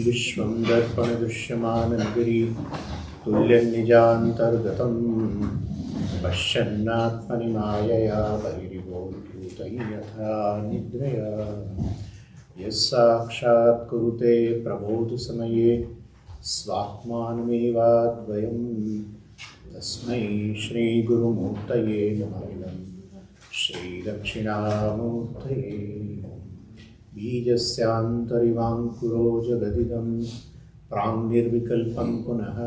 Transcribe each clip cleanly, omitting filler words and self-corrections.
विश्वं दर्पणदृश्यमाननगरी तुल्यन्निजान्तर्गतं पश्यन्नात्मनि मायया बहिरिवोद्भूतै यथा निद्रया यः साक्षात् कुरुते प्रबोधसमये स्वात्मानमेवाद्वयं तस्मै श्रीगुरुमूर्तये नमः। श्रीदक्षिणामूर्तये बीजस्यान्तरिवाङ्कुरो जगदिदं प्राङ्निर्विकल्पं पुनः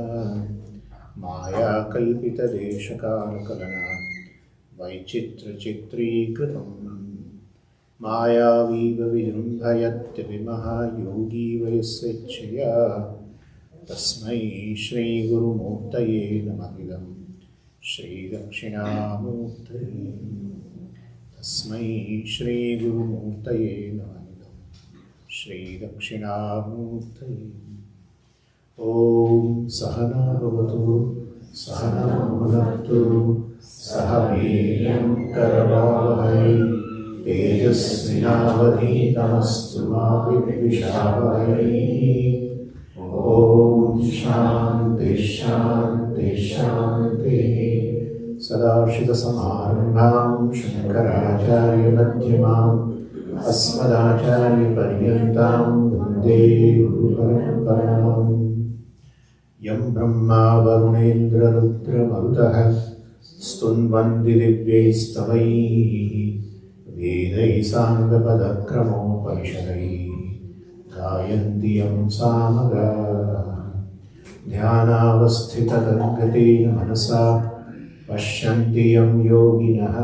मायाकल्पितदेशकालकलना वैचित्रचित्रीकृतं मायावीव विजृम्भयत्यभिमः योगी वयस्वेच्छया तस्मै श्रीगुरुमूर्तये नमः। श्रीदक्षिणामूर्तये तस्मै श्रीगुरुमूर्तये नमः। श्रीदक्षिणामूर्तये। ॐ सहना भवतु सहनौ भुनक्तु सह वीर्यं करवावहै तेजस्विनावधीतमस्तु मा विद्विषावहै। ॐ शान्ति शान्ति शान्तिः। सदाशिवसमारम्भां शङ्कराचार्यमध्यमाम् अस्मदाचार्यपर्यन्तां वन्दे गुरुपरम्पराम्। यं ब्रह्मा वरुणेन्द्ररुद्रमरुतः स्तुन्वन्ति दिव्यैस्तवैः वेदैः साङ्गपदक्रमोपनिषदैः गायन्ति यं सामगाः। ध्यानावस्थिततद्गतेन मनसा पश्यन्ति यं योगिनः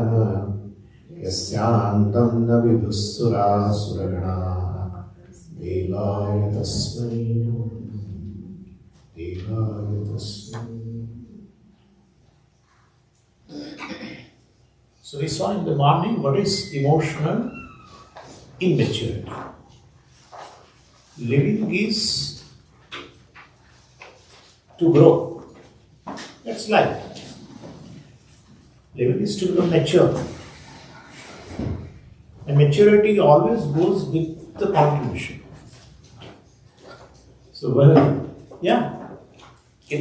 यस्यान्तं न विदुःसुरासुरगणाः। देवाय तस्मै देवाय तस्मै। So we saw in the morning what is emotional immaturity. Living is to grow. That's life. Living is to become mature. And maturity always goes with the contribution. So when a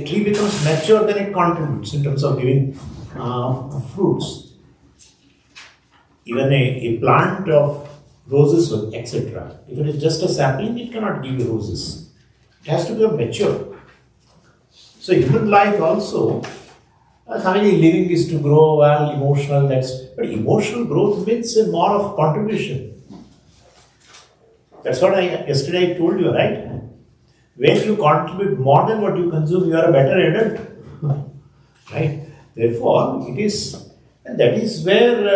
tree becomes mature, then it contributes in terms of giving fruits. Even a plant of roses, etc. If it is just a sapling, it cannot give you roses. It has to become mature. So human life also, family living is to grow well, emotional, but emotional growth means more of contribution. That's what yesterday I told you, right? When you contribute more than what you consume, you are a better adult. Right? Therefore, it is, and that is where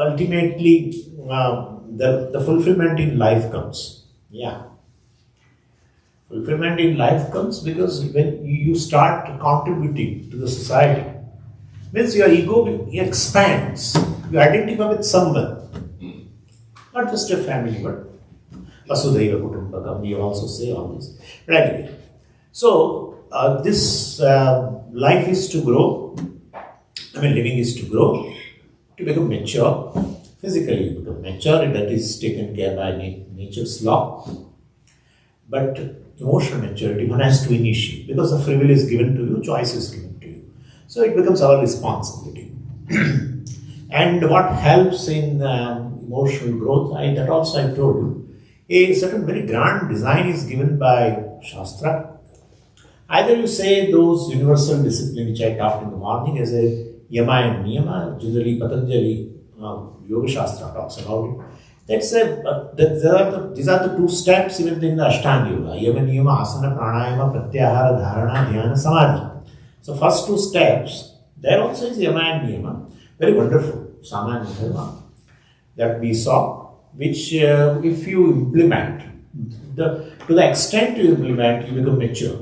ultimately the fulfillment in life comes. Yeah. Fulfillment in life comes because when you start contributing to the society, means your ego expands. You identify with someone, not just a family, but Vasudhaiva Kutumbakam. We also say all this. But anyway, so this life is to grow. Living is to grow, to become mature. Physically, you become mature, and that is taken care by nature's law. But emotional maturity, one has to initiate because the free will is given to you, choice is given to you. So it becomes our responsibility. And what helps in emotional growth, that also I told you, a certain very grand design is given by Shastra. Either you say those universal discipline which I talked in the morning as a Yama and Niyama, generally Patanjali Yoga Shastra talks about it. These are the two steps even in the Ashtanga Yoga. Yama, Niyama, Asana, Pranayama, Pratyahara, Dharana, Dhyana, Samadhi. So first two steps, there also is Yama and Niyama. Very wonderful. Sama and Dharma that we saw, which if you implement, to the extent you implement, you become mature.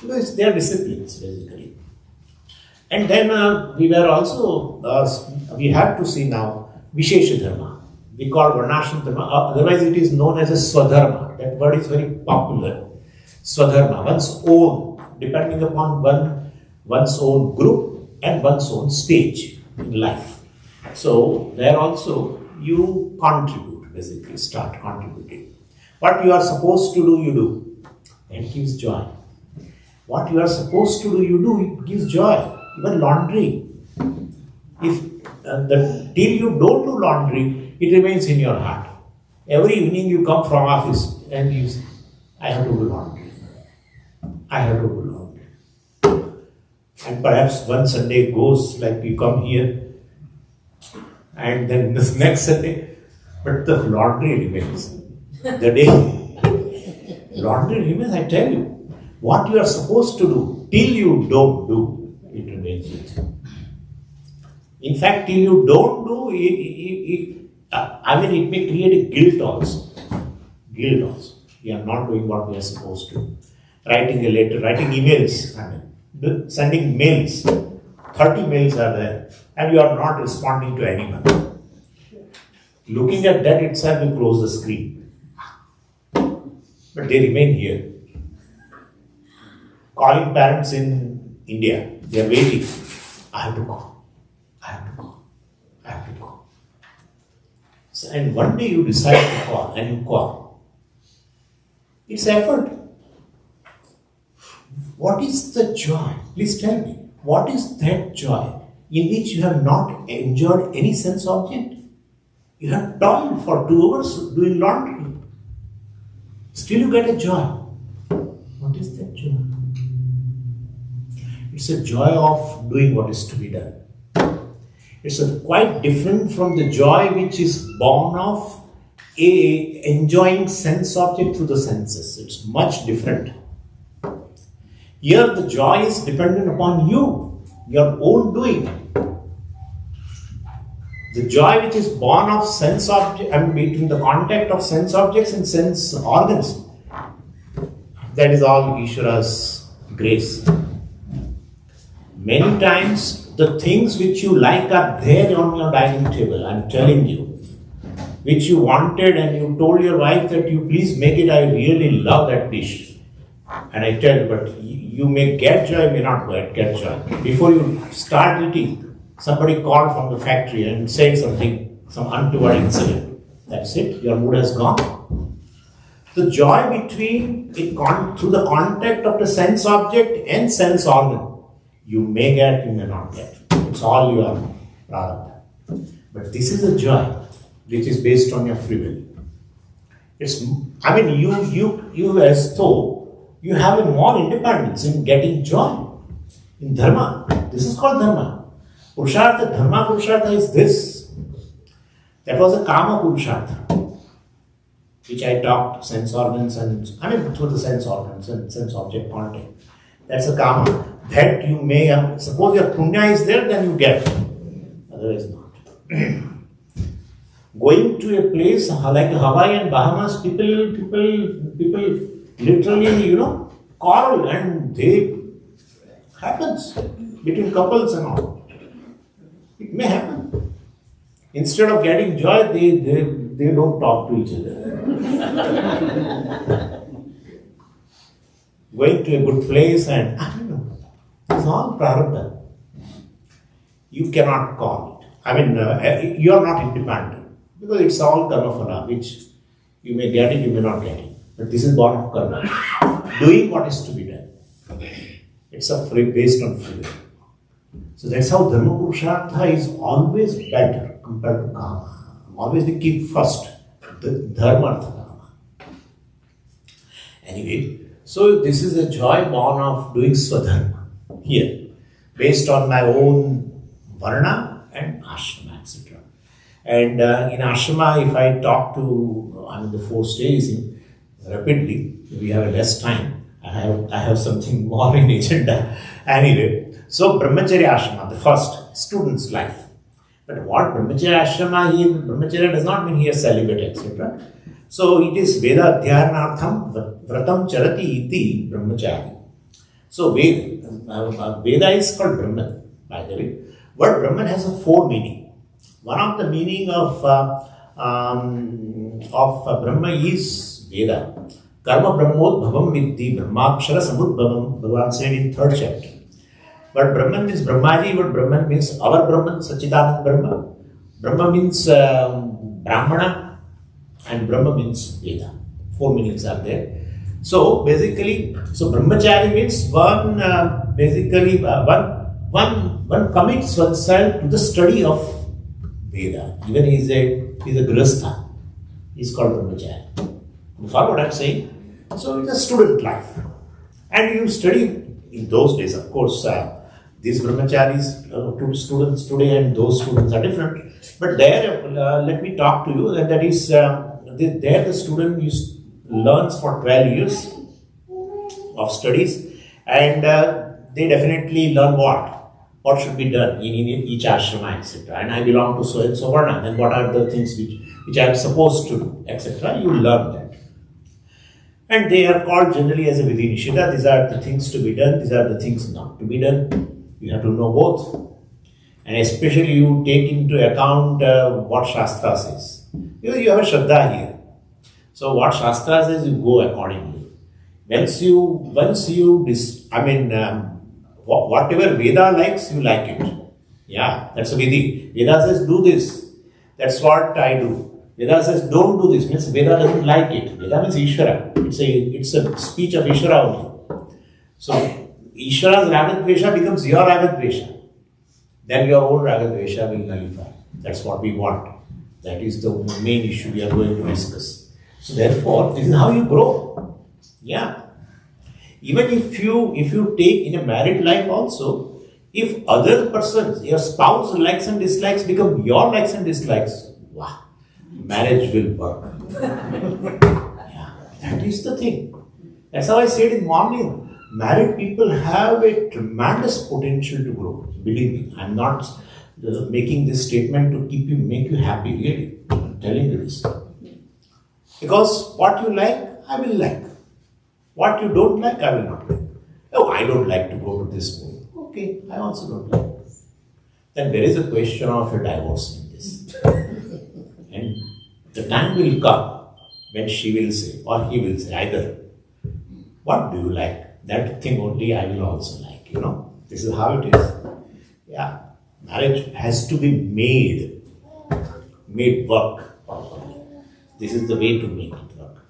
Because they are disciplines basically. And then we were also, we have to see now Vishesha Dharma. We call Varnashram Dharma, otherwise it is known as a Swadharma. That word is very popular. Swadharma, one's own, depending upon one's own group and one's own stage in life. So there also you contribute, basically start contributing. What you are supposed to do, you do. It gives joy. What you are supposed to do, you do, it gives joy. Even laundry. If till you don't do laundry, it remains in your heart. Every evening you come from office and you say, I have to do laundry. I have to do laundry. And perhaps one Sunday goes like you come here and then this next Sunday, but the laundry remains. The day laundry remains, I tell you. What you are supposed to do, till you don't do, it remains with you. In fact, till you don't do, it may create a guilt also. Guilt also. We are not doing what we are supposed to. Writing a letter, writing emails, sending mails. 30 mails are there, and you are not responding to anyone. Looking at that itself, you close the screen. But they remain here. Calling parents in India, they are waiting. I have to go. I have to go. I have to go. So, and one day you decide to call and you call. It's effort. What is the joy? Please tell me. What is that joy in which you have not enjoyed any sense object? You have toiled for 2 hours doing laundry. Still you get a joy. What is that joy? It's a joy of doing what is to be done. It's quite different from the joy which is born of enjoying sense object through the senses. It's much different. Here the joy is dependent upon you, your own doing. The joy which is born of sense object, between the contact of sense objects and sense organs, that is all Ishvara's grace. Many times the things which you like are there on your dining table, I'm telling you, which you wanted and you told your wife that you please make it, I really love that dish. And I tell you, but you may get joy, may not get joy. Before you start eating, somebody called from the factory and said something, some untoward incident. That's it, your mood has gone. The joy between through the contact of the sense object and sense organ, you may get, you may not get. It's all your prarabdha. But this is a joy which is based on your free will. You as though you have a more independence in getting joy. In dharma, this is called dharma. Purushartha, dharma purushartha is this. That was a kama purushartha, which I talked sense organs through the sense organs and sense object contact. That's a kama. That you may have, suppose your punya is there, then you get. Otherwise not. Going to a place like Hawaii and Bahamas, people literally, quarrel, and they happens between couples and all. It may happen. Instead of getting joy, they don't talk to each other. Going to a good place and it's all prarabdha. You cannot call it. You are not independent because it's all karma phala, which you may get it, you may not get it. But this is born of karma. Doing what is to be done. It's based on free will. So that's how dharma purushartha is always better compared to kama. Always we keep first the dharma artha kama. Anyway, so this is a joy born of doing swadharma here, based on my own varna and ashrama, etc. And in ashrama, if I talk to the 4 stages rapidly, we have less time. I have something more in agenda. Anyway, so brahmacharya ashrama, the first student's life. But what brahmacharya ashrama here? Brahmacharya does not mean here celibate, etc. So it is Veda Adhyaranartham Vratam Charati iti Brahmachari. So Veda is called Brahman, by the way. Word Brahman has a 4 meaning. One of the meaning of Brahma is Veda. Karma Brahmodbhavam Vitti Brahmakshara Samudbhavam, Bhagavan said in 3rd chapter. But Brahman means Brahmaji, but Brahman means our Brahman, Sachidanand Brahma. Brahma means Brahmana, and Brahma means Veda. 4 meanings are there. So basically, so brahmachari means one one commits oneself to the study of Veda. Even he's a grihastha. He's called brahmachari. You follow what I'm saying? So it's a student life. And you study in those days, of course, these brahmacharis, students today and those students are different. But there, let me talk to you, that is, there the student learns for 12 years of studies, and they definitely learn what should be done in each ashrama, etc. And I belong to so and so varna, then what are the things which I am supposed to do, etc. You learn that. And they are called generally as a Vidhi Nishida. These are the things to be done, these are the things not to be done. You have to know both. And especially you take into account what Shastra says. You have a Shraddha here. So what Shastra says, you go accordingly. Whatever Veda likes, you like it. Yeah, that's a Vidhi. Veda says, do this. That's what I do. Veda says, don't do this. Means Veda doesn't like it. Veda means Ishvara. It's a speech of Ishvara only. So, Ishvara's Ragadvesha becomes your Ragadvesha. Then your own Ragadvesha will nullify. That's what we want. That is the main issue we are going to discuss. So therefore, this is how you grow. Yeah. Even if you take in a married life also, if other persons, your spouse likes and dislikes become your likes and dislikes, wow, marriage will work. Yeah, that is the thing. That's how I said in morning. Married people have a tremendous potential to grow. Believe me, I'm not making this statement to make you happy, really. I'm telling you this. Because what you like, I will like. What you don't like, I will not like. Oh, I don't like to go to this movie. Okay, I also don't like. Then there is a question of a divorce in this. And the time will come when she will say, or he will say, either, what do you like? That thing only I will also like, This is how it is. Yeah. Marriage has to be made work properly. This is the way to make it work.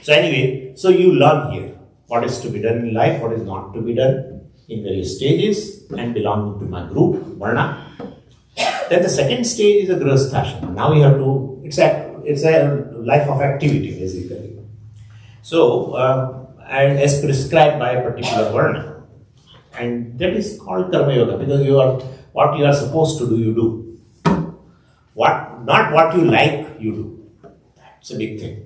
So anyway, so you learn here what is to be done in life, what is not to be done in various stages, and belonging to my group, Varna. Then the second stage is a grihasthashrama. Now you have to, it's a life of activity basically. So, and as prescribed by a particular Varna. And that is called Karma Yoga, because what you are supposed to do, you do. Not what you like, you do. That's a big thing.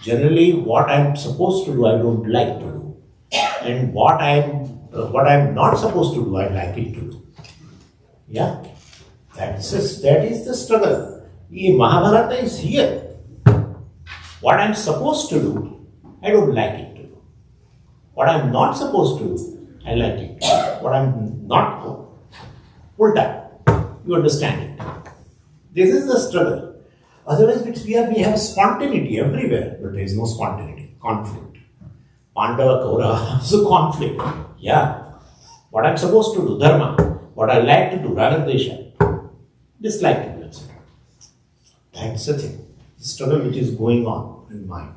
Generally, what I'm supposed to do, I don't like to do. And what I'm not supposed to do, I like it to do. Yeah? That is the struggle. Mahabharata is here. What I'm supposed to do, I don't like it to do. What I'm not supposed to do, I like it. What I'm not, ulta. You understand it. This is the struggle. Otherwise, we have spontaneity everywhere, but there is no spontaneity. Conflict. Pandava, Kaurava, so conflict. Yeah. What I'm supposed to do, dharma. What I like to do, ragadvesha. Dislike to do, etc. That's the thing. The struggle which is going on in mind.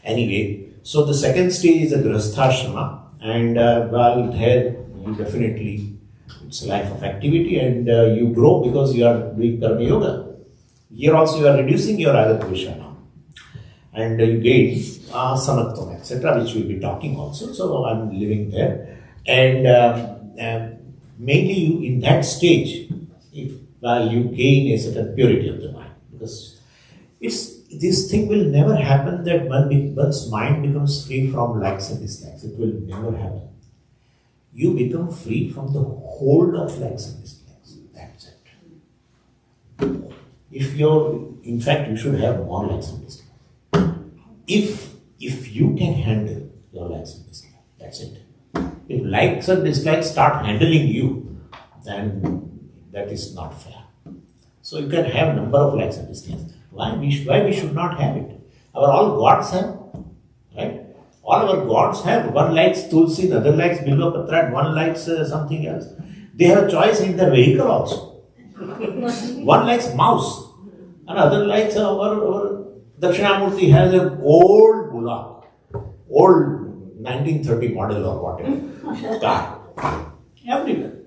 Anyway, so the second stage is a grihasthashrama, and there you definitely, it's a life of activity, and you grow because you are doing karma yoga. Here also you are reducing your ragadvesha now, and you gain samatvam, etc., which we'll be talking also. So I'm living there, and mainly you in that stage, if you gain a certain purity of the mind, because this thing will never happen that one's mind becomes free from likes and dislikes. It will never happen. You become free from the hold of likes and dislikes. That's it. In fact, you should have more likes and dislikes. If you can handle your likes and dislikes, that's it. If likes and dislikes start handling you, then that is not fair. So you can have number of likes and dislikes. Why we should not have it? All gods have, right? All our gods have. One likes Tulsi, the other likes Bilva Patra, and one likes something else. They have a choice in their vehicle also. One likes mouse, another likes our Dakshinamurti has an old bullock, old 1930 model or whatever car. Everyone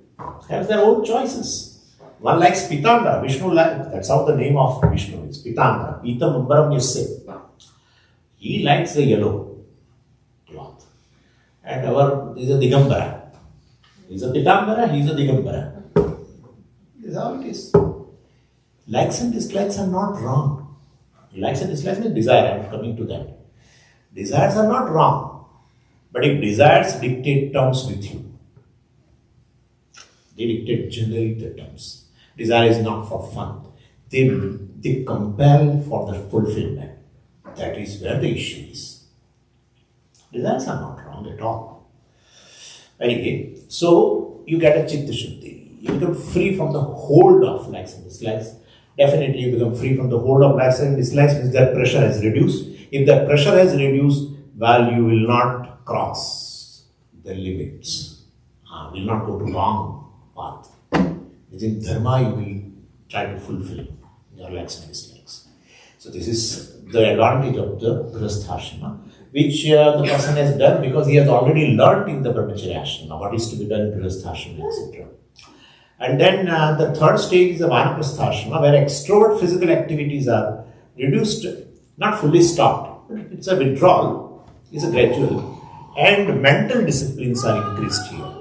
has their own choices. One likes Pitanda, Vishnu likes, that's how the name of Vishnu is, Pitanda, Pitam Ambaram Yasse. He likes the yellow cloth. And our is a Digambara. He's a Pitambara, he's a Digambara. This is how it is. Likes and dislikes are not wrong. Likes and dislikes means desire, I am coming to that. Desires are not wrong. But if desires dictate terms with you, they dictate generally the terms. Desire is not for fun. They compel for the fulfillment. That is where the issue is. Desires are not wrong at all. Anyway, so you get a Chitta Shuddhi. You become free from the hold of likes and dislikes. Definitely you become free from the hold of likes and dislikes means that pressure has reduced. If that pressure has reduced, well, you will not cross the limits. Will not go to wrong path. Within dharma, you will try to fulfill your likes and dislikes. So this is the advantage of the Grihastha which the person has done because he has already learnt in the Brahmacharya ashrama what is to be done in Grihastha etc. And then the third stage is the Vanaprastha where extrovert physical activities are reduced, not fully stopped, but it's a withdrawal, it's a gradual, and mental disciplines are increased here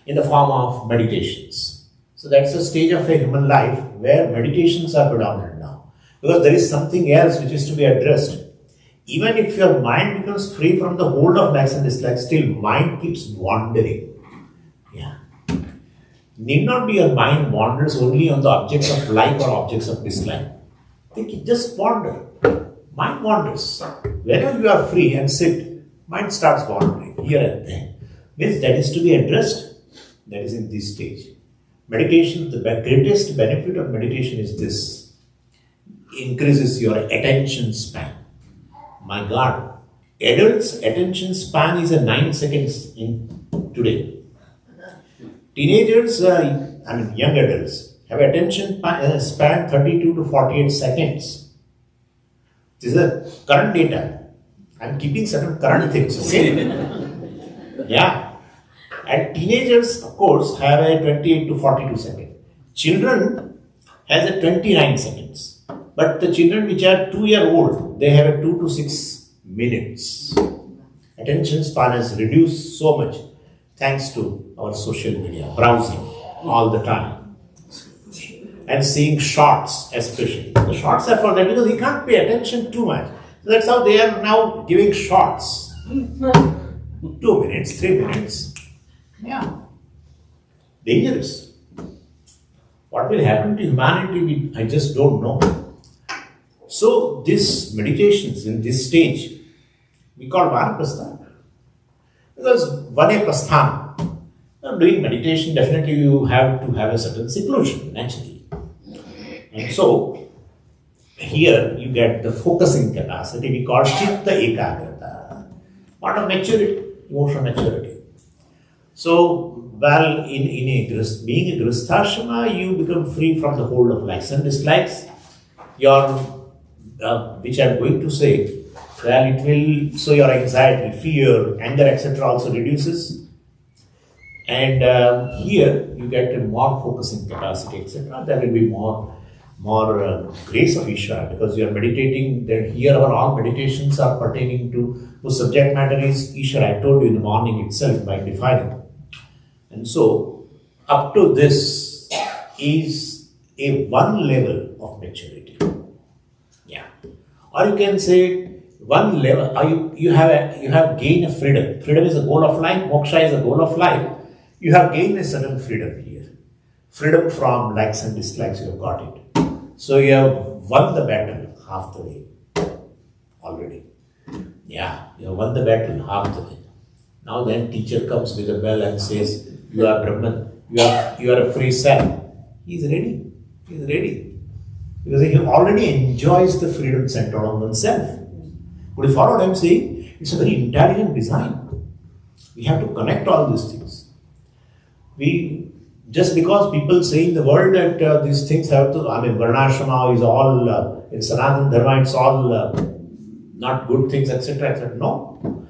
in the form of meditations. So that's a stage of a human life where meditations are predominant now. Because there is something else which is to be addressed. Even if your mind becomes free from the hold of likes and dislikes, still mind keeps wandering. Yeah. Need not be your mind wanders only on the objects of like or objects of dislike. They can just wander. Mind wanders. Whenever you are free and sit, mind starts wandering here and there. Means that is to be addressed. That is in this stage. Meditation, the greatest benefit of meditation is this. Increases your attention span. My God, adults' attention span is a 9 seconds in today. Teenagers, young adults, have attention span 32 to 48 seconds. This is a current data. I am keeping certain current things, okay? Yeah. And teenagers, of course, have a 28 to 42 seconds. Children has a 29 seconds. But the children which are 2-year-old, they have a 2 to 6 minutes. Attention span has reduced so much thanks to our social media, browsing all the time. And seeing shorts especially. The shorts are for that because he can't pay attention too much. So that's how they are now giving shorts. 2 minutes, 3 minutes. Yeah. Dangerous. What will happen to humanity, I just don't know. So, these meditations in this stage, we call Vanaprastha. Because Vaneprasthana, doing meditation, definitely you have to have a certain seclusion, naturally. And so, here you get the focusing capacity, we call Chitta Ekagrata. Part of maturity, emotional maturity. So, well, being a Grihastha, you become free from the hold of likes and dislikes. Your, which I am going to say, well, it will, so your anxiety, fear, anger, etc. also reduces. And here you get a more focusing capacity, etc. There will be more grace of Ishvara because you are meditating. Then here all meditations are pertaining to whose subject matter is Ishvara. I told you in the morning itself by defining. And so, up to this is a one level of maturity. Yeah. Or you can say one level, you have gained a freedom. Freedom is a goal of life, moksha is a goal of life. You have gained a certain freedom here. Freedom from likes and dislikes, you have got it. So you have won the battle half the way already. Yeah, you have won the battle half the way. Now then teacher comes with a bell and says, you are Brahman, you are a free self. He is ready. He is ready. Because he already enjoys the freedom centered on oneself. But you follow what I am saying? It's a very intelligent design. We have to connect all these things. We Just because people say in the world that these things have to, Varnashrama is all, in Sanatana Dharma, it's all not good things, etc., etc. No.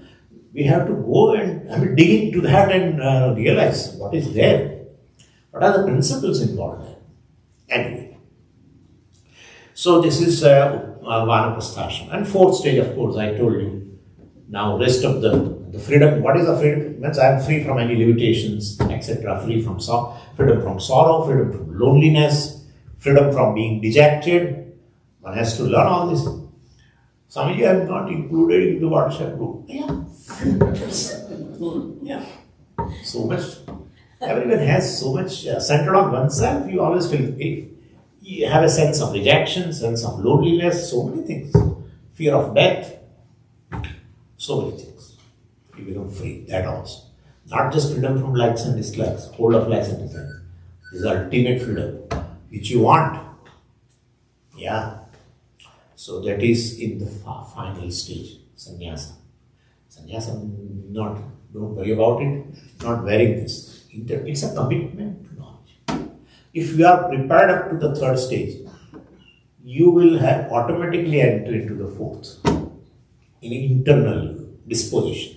We have to go and dig into that and realize what is there. What are the principles involved there? Anyway. So this is Vanaprasthashram. And fourth stage, of course, I told you. Now rest of the freedom. What is the freedom? It means I am free from any limitations, etc. Free from freedom from sorrow, freedom from loneliness, freedom from being dejected. One has to learn all this. Swamiji, I am not included in the WhatsApp group. Yeah. So much. Everyone has so much centered on oneself. You always feel if you have a sense of rejection, sense of loneliness, so many things. Fear of death. So many things. You become free. That also. Not just freedom from likes and dislikes, hold of likes and dislikes. This is ultimate freedom, which you want. Yeah. So that is in the final stage, sannyasa. Sannyasa, don't worry about it, not wearing this. It's a commitment to knowledge. If you are prepared up to the third stage, you will have automatically enter into the fourth, in internal disposition,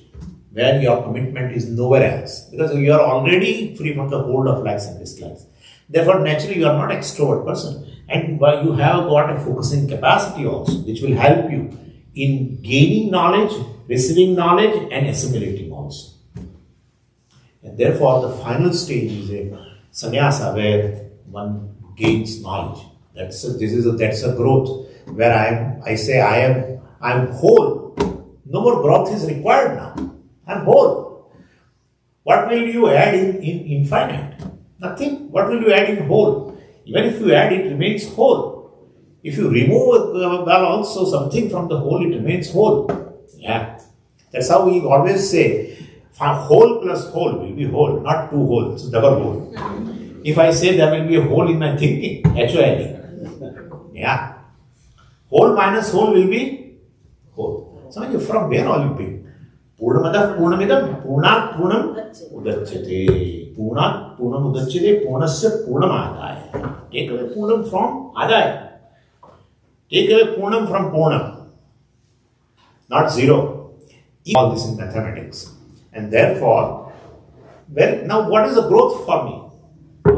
where your commitment is nowhere else, because you are already free from the hold of likes and dislikes. Therefore, naturally, you are not an extrovert person. And you have got a focusing capacity also, which will help you in gaining knowledge, receiving knowledge, and assimilating also. And therefore, the final stage is a sannyasa where one gains knowledge. That's a growth where I say I am whole. No more growth is required now. I am whole. What will you add in infinite? Nothing. What will you add in whole? Even if you add, it remains whole. If you remove also something from the whole, it remains whole. Yeah. That's how we always say, whole plus whole will be whole, not two holes, double hole. If I say there will be a hole in my thinking, HOLE. Yeah. Whole minus whole will be whole. So from where all you pick? Purnamada Purnamidam Purnat Purnam Udachate. Purnat Purnam Udachate Purnasya Purnamadaya. Take away Purnam from Adaya. Take away Purnam from Purnam. Not zero. All this in mathematics. And therefore, well, now what is the growth for me?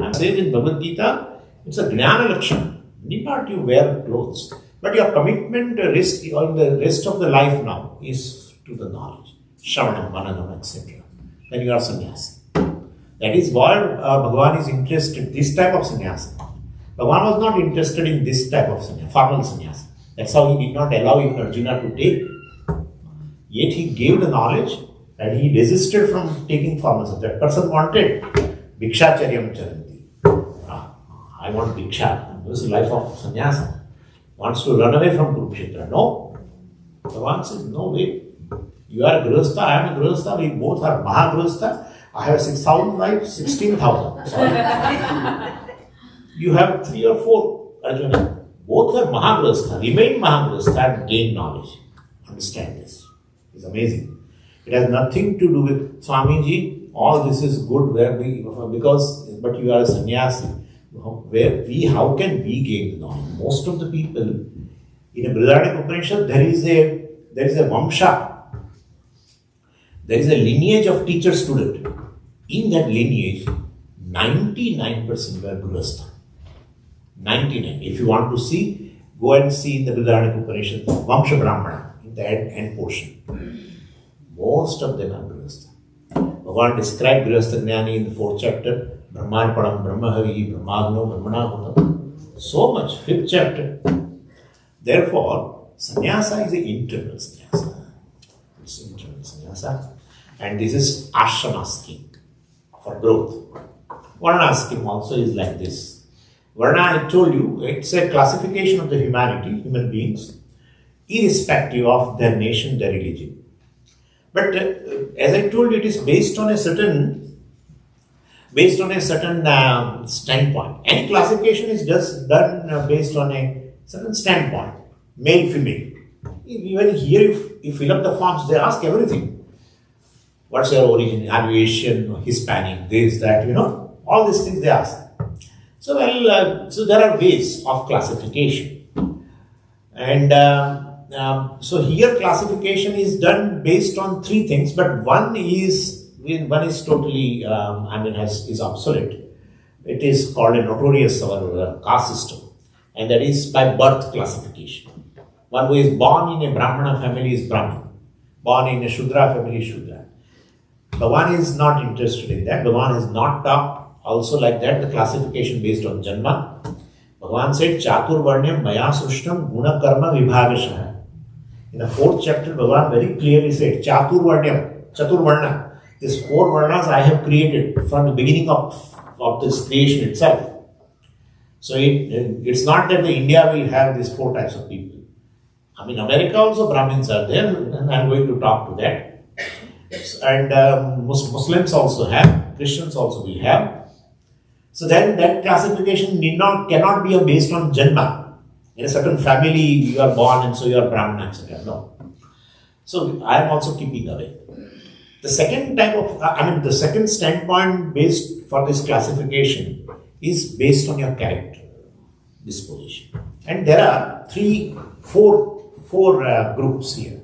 I say in Bhagavad Gita, it's a Jnana Lakshana. Need not you wear clothes. But your commitment risk in the rest of the life now is to the knowledge. Shravanam, Mananam, etc. Then you are sannyasi. That is why Bhagavan is interested, this type of sannyasa. Bhagavan was not interested in this type of sannyasa, formal sannyasa. That's how he did not allow even Arjuna to take. Yet he gave the knowledge and he desisted from taking formal sannyasa. That person wanted Bhikshacharyam Charanti. I want Bhiksha. This is the life of sannyasa. Wants to run away from Kurukshetra. No. Bhagavan says, no way. You are a Grihastha, I am a Grihastha, we both are Mahagrihastha. I have 6,000 wives, 16,000. You have 3 or 4, Arjuna. Both are Mahagrihastha. Remain Mahagrihastha and gain knowledge. Understand this. It's amazing. It has nothing to do with Swamiji. All this is good but you are a sannyasi. How can we gain the knowledge? Most of the people in a Vedanta Upanishad, there is a Vamsha. There is a lineage of teacher-student. In that lineage, 99% were Grihastha. 99. If you want to see, go and see in the Vedanta Upanishad, Vamsha Brahmana, in the end portion. Most of them are Grihastha. Bhagavan described Grihastha Jnani in the 4th chapter, Brahmarpanam, Brahmahavi, Brahmagno, Brahmanahutam. So much, 5th chapter. Therefore, sannyasa is an internal sannyasa. It's internal sannyasa. And this is ashrama scheme for growth. Varna scheme also is like this. Varna, I told you, it's a classification of the humanity, human beings, irrespective of their nation, their religion. But as I told you, it is based on a certain standpoint. Any classification is just done based on a certain standpoint, male, female. Even here, if you fill up the forms, they ask everything. What's your origin? Are you Asian, Hispanic, this, that, All these things they ask. So so there are ways of classification, and so here classification is done based on three things, but one is totally is obsolete. It is called a notorious our caste system, and that is by birth classification. One who is born in a Brahmana family is Brahmin, born in a Shudra family is Shudra. Bhagavan is not interested in that. Bhagavan has not talked also like that, the classification based on Janma. Bhagavan said, Chatur Varnyam Maya Sushtam Guna Karma Vibhagasha. In the fourth chapter, Bhagavan very clearly said, Chatur Varna. These four Varnas I have created from the beginning of this creation itself. So it's not that the India will have these four types of people. I mean, America also Brahmins are there, and I'm going to talk to that. And Muslims also have, Christians also will have. So then that classification cannot be based on Janma. In a certain family you are born and so you are Brahmana, etc. No. So I am also keeping away. The second type of, the second standpoint based for this classification is based on your character, disposition. And there are four groups here.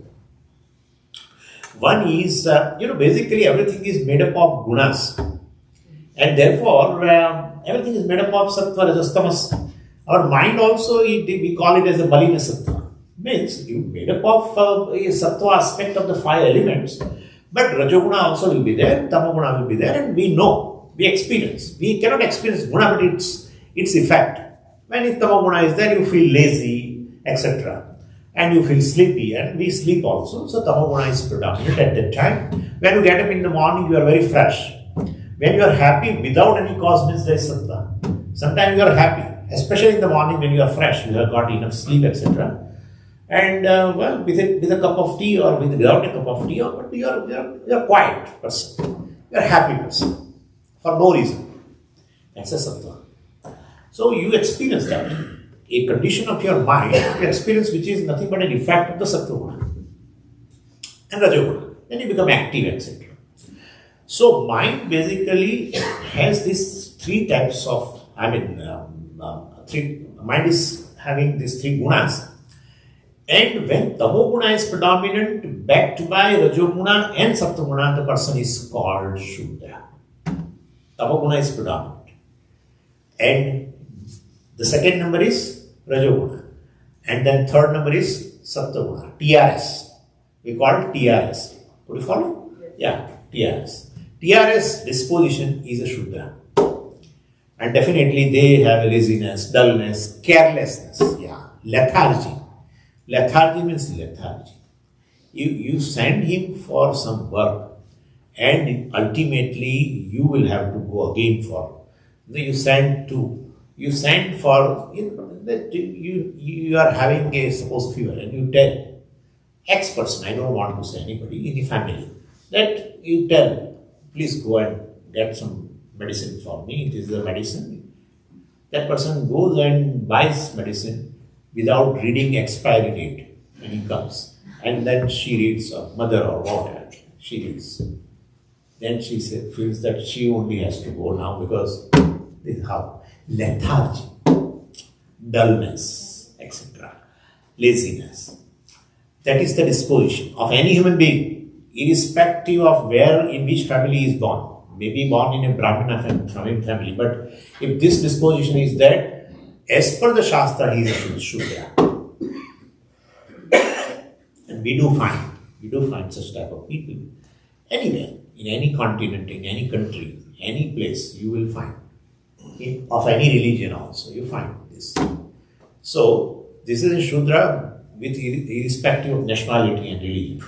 One is, basically everything is made up of gunas. And therefore, everything is made up of sattva, rajas, tamas. Our mind also, we call it as a balina sattva. Means you made up of a sattva aspect of the five elements. But rajoguna also will be there, tamoguna will be there, and we know, we experience. We cannot experience guna, but its effect. When if tamoguna is there, you feel lazy, etc. And you feel sleepy, and we sleep also. So tamoguna is predominant at that time. When you get up in the morning, you are very fresh. When you are happy without any cause, means there is sattva. Sometimes you are happy, especially in the morning when you are fresh, you have got enough sleep, etc. And with a cup of tea or without a cup of tea, but you are a quiet person. You are a happy person for no reason. That's a sattva. So you experience that. A condition of your mind, you experience which is nothing but an effect of the sattva guna and rajoguna. Then you become active, etc. So mind basically has these three types of, mind is having these three gunas. And when tamoguna is predominant, backed by rajoguna and sattva-guna, the person is called Shuddha. Tamoguna is predominant. And the second number is rajoguna. And then third number is sattva-guna, TRS. We call it TRS. Could you follow? Yeah, TRS. TRS disposition is a Shuddha. And definitely they have laziness, dullness, carelessness, lethargy. Lethargy means lethargy. You send him for some work and ultimately you will have to go again for. You send for, you are having a supposed fever and you tell X person, I don't want to say anybody in the family, that you tell, please go and get some medicine for me. It is the medicine. That person goes and buys medicine without reading expiry date when he comes. And then she reads, mother or whatever, she reads. Then she feels that she only has to go now because this is how lethargy, dullness, etc., laziness. That is the disposition of any human being, irrespective of where, in which family he is born. Maybe born in a Brahmana family, but if this disposition is there, as per the Shastra, he is a Shudra. And we do find such type of people anywhere, in any continent, in any country, any place, you will find. Of any religion also, you find this. So, this is a Shudra with irrespective of nationality and religion.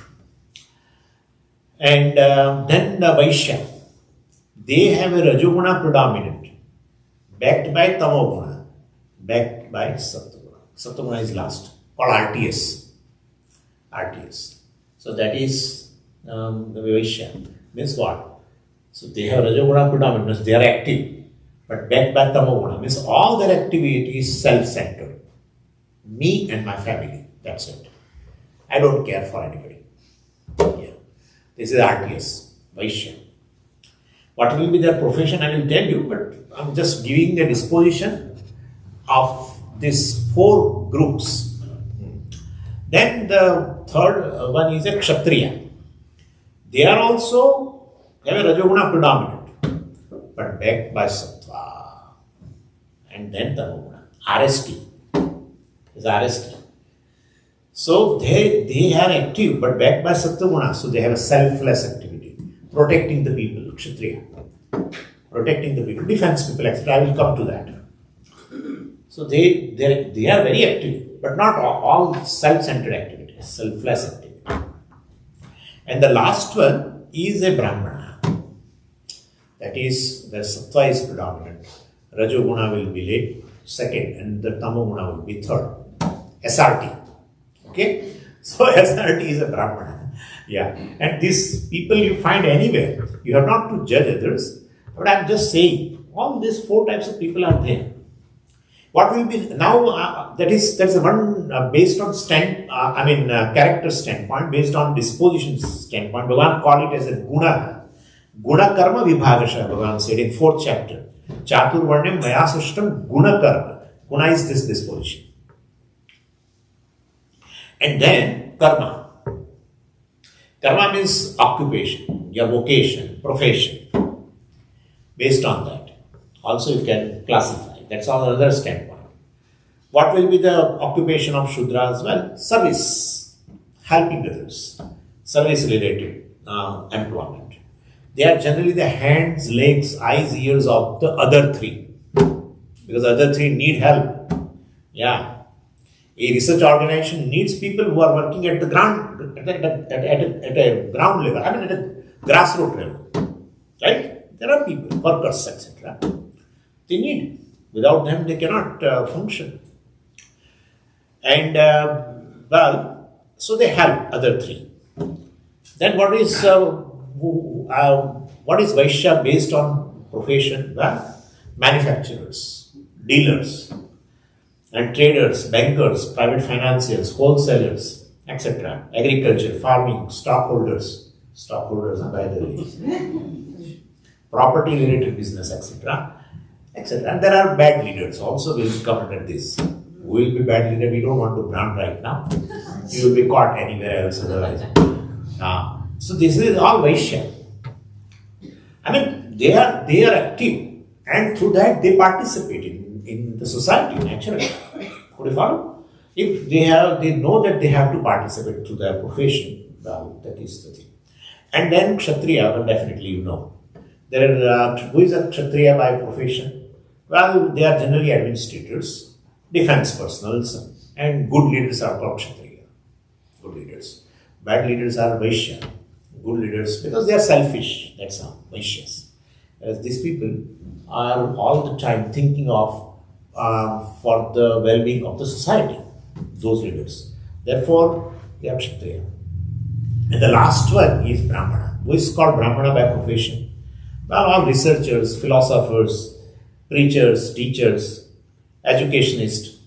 And then the Vaishya. They have a Rajoguna predominant, backed by Tamoguna, backed by Sattva-guna. Sattva-guna is last, called RTS. So that is the Vaishya. Means what? So they have Rajoguna predominant, means they are active, but backed by Tamoguna, means all their activity is self-centered. Me and my family, that's it. I don't care for anybody. Yeah. This is RTS, Vaishya. What will be their profession, I will tell you, but I'm just giving the disposition of these four groups. Then the third one is a Kshatriya. They are also have a Rajoguna predominant, but backed by Sattva. And then Tamoguna. RST is RST. So they are active, but backed by Sattva-guna. So they have a selfless activity, protecting the people, Kshatriya. Protecting the people, defense people, etc. I will come to that. So they are very active, but not all self-centered activity, selfless activity. And the last one is a Brahmana. That is, the Sattva is predominant. Rajoguna will be second, and the Tamoguna will be third. SRT. Okay? So SRT is a Brahmana. Yeah. And these people you find anywhere. You have not to judge others. But I'm just saying, all these four types of people are there. What will be now? That's one based on character standpoint, based on disposition standpoint. Bhagavan called it as a guna. Guna karma vibhagasha, Bhagavan said in 4th chapter. Chatur varnyam maya srishtam guna karma. Guna is this disposition. And then karma. Karma means occupation, your vocation, profession. Based on that, also you can classify. That's on another standpoint. What will be the occupation of Shudra as well? Service, helping others, service-related employment. They are generally the hands, legs, eyes, ears of the other three, because other three need help. Yeah. A research organization needs people who are working at the ground, at a ground level, at a grassroots level. Right? There are people, workers, etc. They need. Without them, they cannot function. And, so they help other three. Then what is Vaishya based on profession? Well, manufacturers, dealers, and traders, bankers, private financiers, wholesalers, etc. Agriculture, farming, stockholders, by the way, property-related business, etc. etc. And there are bad leaders also will come under this. Who will be bad leader? We don't want to brand right now. You will be caught anywhere else otherwise. So this is all Vaishya. I mean, they are active, and through that they participate in the society naturally. Could you follow? If they know that they have to participate through their profession, well, that is the thing. And then Kshatriya, well, definitely you know. Who is a Kshatriya by profession? Well, they are generally administrators, defense personals, and good leaders are called Kshatriya. Good leaders. Bad leaders are Vaishya. Good leaders, because they are selfish, that's how, Vaishyas. Whereas these people are all the time thinking of for the well-being of the society, those leaders. Therefore, they are Kshatriya. And the last one is Brahmana. Who is called Brahmana by profession? Well, all researchers, philosophers, preachers, teachers, educationists,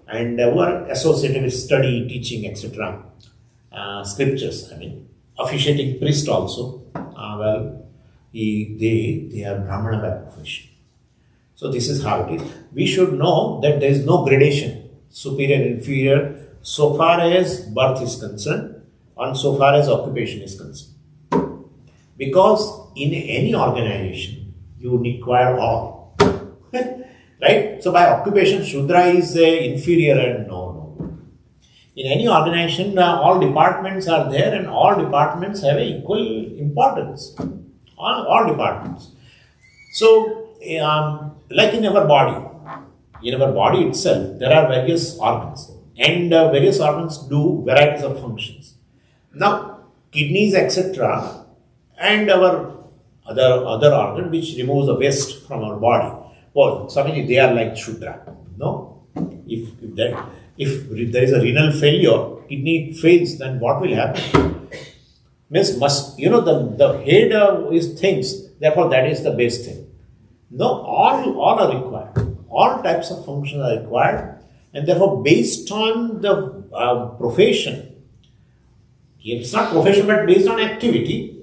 and who are associated with study, teaching, etc. Scriptures, officiating priest also. They are Brahmana by profession. So this is how it is. We should know that there is no gradation, superior, inferior, so far as birth is concerned, and so far as occupation is concerned. Because in any organization, you require all. Right? So by occupation, Shudra is inferior and no. In any organization, all departments are there and all departments have equal importance. All departments. So, like in our body itself, there are various organs, and various organs do varieties of functions. Now, kidneys, etc., and our other organ which removes the waste from our body. Well, Swami, they are like Shudra. No? If there is a renal failure, kidney fails, then what will happen? The head is things, therefore that is the base thing. No, all are required. All types of functions are required, and therefore based on the profession, it's not profession but based on activity,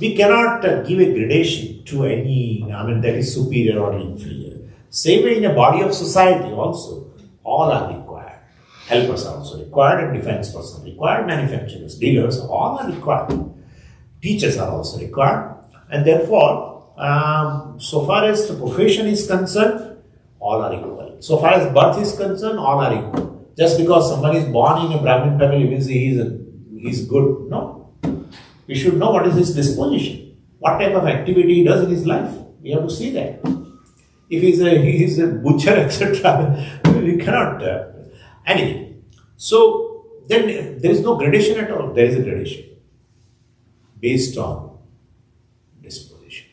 we cannot give a gradation to any, that is superior or inferior. Same way in a body of society also, all are required. Helpers are also required and defense personnel required, manufacturers, dealers, all are required. Teachers are also required. And therefore, so far as the profession is concerned, all are equal. So far as birth is concerned, all are equal. Just because somebody is born in a Brahmin family means he is good. No. We should know what is his disposition, what type of activity he does in his life. We have to see that. If he is a butcher, etc., we cannot. Anyway, so then there is no gradation at all. There is a gradation based on disposition.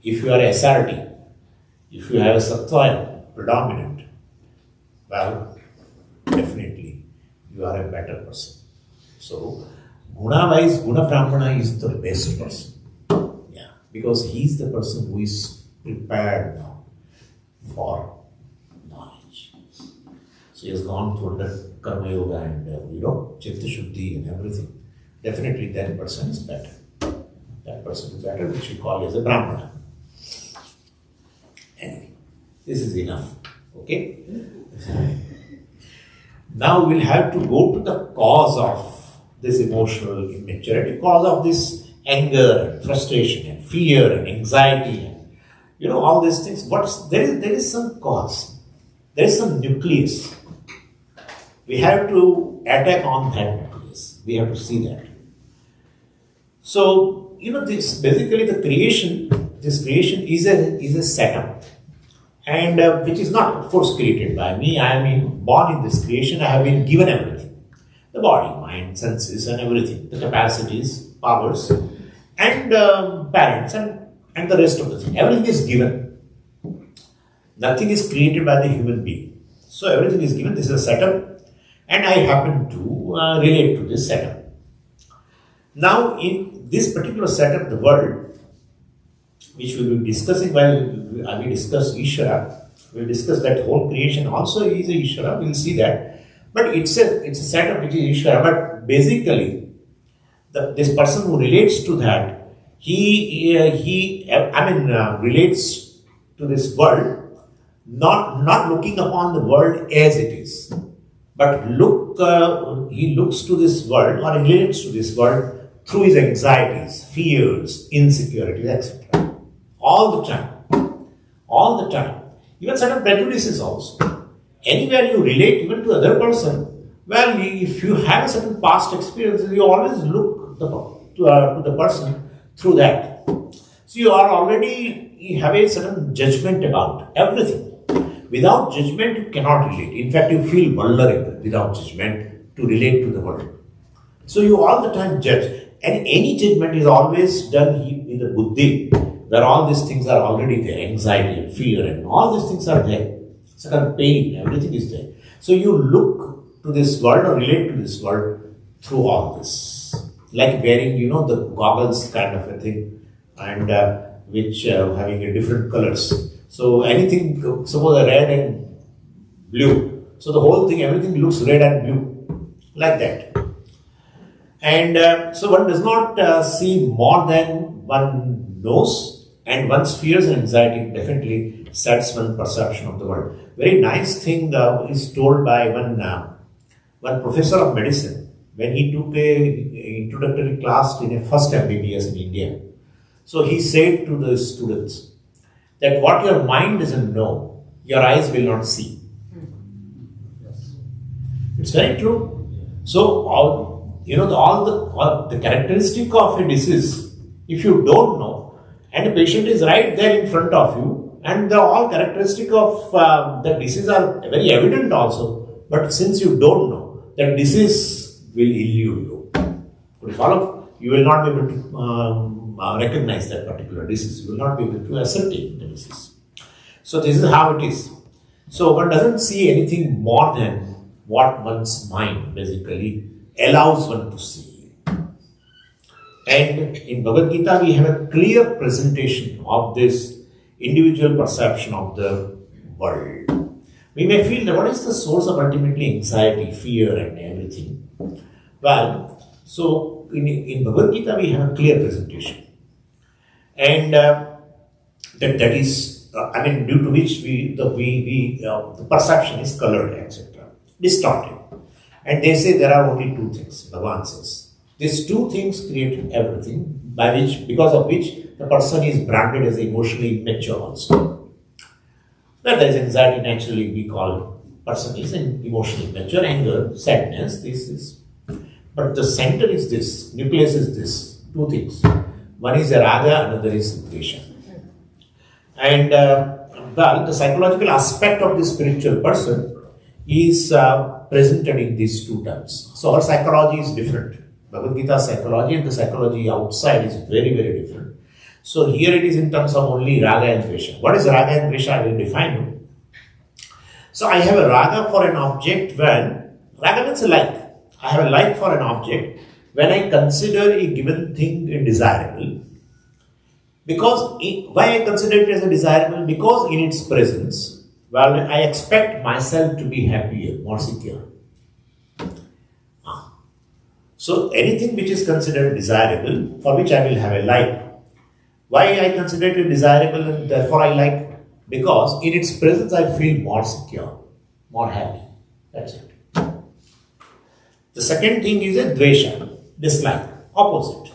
If you are SRT, if you have a sattva predominant, well, definitely you are a better person. So, guna-wise, Guna Brahmana is the best person. Yeah, because he is the person who is prepared now for knowledge. So, he has gone through the Karma Yoga and, Chitta Shuddhi and everything. Definitely that person is better. That person is better, which we call as a Brahmana. Anyway, this is enough. Okay? Now we'll have to go to the cause of this emotional immaturity, cause of this anger and frustration and fear and anxiety and all these things. There is some cause. There is some nucleus. We have to attack on that nucleus. We have to see that. So, this basically this creation is a setup. And which is not, of course, created by me. I am born in this creation. I have been given everything. The body, mind, senses and everything. The capacities, powers and parents and the rest of the thing. Everything is given. Nothing is created by the human being. So everything is given. This is a setup. And I happen to relate to this setup. Now, in this particular setup, the world, which we will be discussing while we discuss Ishvara, we will discuss that whole creation also is a Ishvara, we will see that. But it's a setup which is Ishvara, but basically, this person who relates to that, he relates to this world, not looking upon the world as it is, but he looks to this world or relates to this world through his anxieties, fears, insecurities, etc. All the time. Even certain prejudices also. Anywhere you relate even to other person, well, if you have a certain past experience, you always look to the person through that. So you have a certain judgment about everything. Without judgment, you cannot relate. In fact, you feel vulnerable without judgment to relate to the world. So you all the time judge. And any judgment is always done in the buddhi, where all these things are already there, anxiety and fear and all these things are there. Certain pain, everything is there. So you look to this world or relate to this world through all this. Like wearing, the goggles kind of a thing, and which having a different colors. So anything, suppose a red and blue. So the whole thing, everything looks red and blue. Like that. And so one does not see more than one knows, and one's fears and anxiety definitely sets one perception of the world. Very nice thing is told by one professor of medicine when he took a introductory class in a first MBBS in India. So he said to the students that what your mind doesn't know, your eyes will not see. It's very true. So all the characteristic of a disease, if you don't know, and the patient is right there in front of you, and the all characteristic of the disease are very evident also, but since you don't know, that disease will elude you. Could you follow? You will not be able to recognize that particular disease. You will not be able to ascertain the disease. So this is how it is. So one doesn't see anything more than what one's mind basically allows one to see. And in Bhagavad Gita, we have a clear presentation of this individual perception of the world. We may feel that what is the source of ultimately anxiety, fear and everything? Well, so in Bhagavad Gita we have a clear presentation. And that is, due to which the perception is colored, etc., distorted. And they say there are only two things, Bhagavan says. These two things create everything, because of which the person is branded as emotionally immature also. That there is anxiety, naturally we call person is emotionally immature, anger, sadness, this is. But the center is this, nucleus is this, two things. One is raga, another is dvesha. And the psychological aspect of this spiritual person is presented in these two terms. So our psychology is different. Bhagavad Gita psychology and the psychology outside is very, very different. So here it is in terms of only raga and dvesha. What is raga and dvesha? I will define you. So I have a raga for an object when, raga means a like. I have a like for an object when I consider a given thing desirable. Why I consider it as a desirable? Because in its presence, I expect myself to be happier, more secure. So anything which is considered desirable, for which I will have a like. Why I consider it desirable and therefore I like? Because in its presence I feel more secure, more happy. That's it. The second thing is a dvesha, dislike, opposite.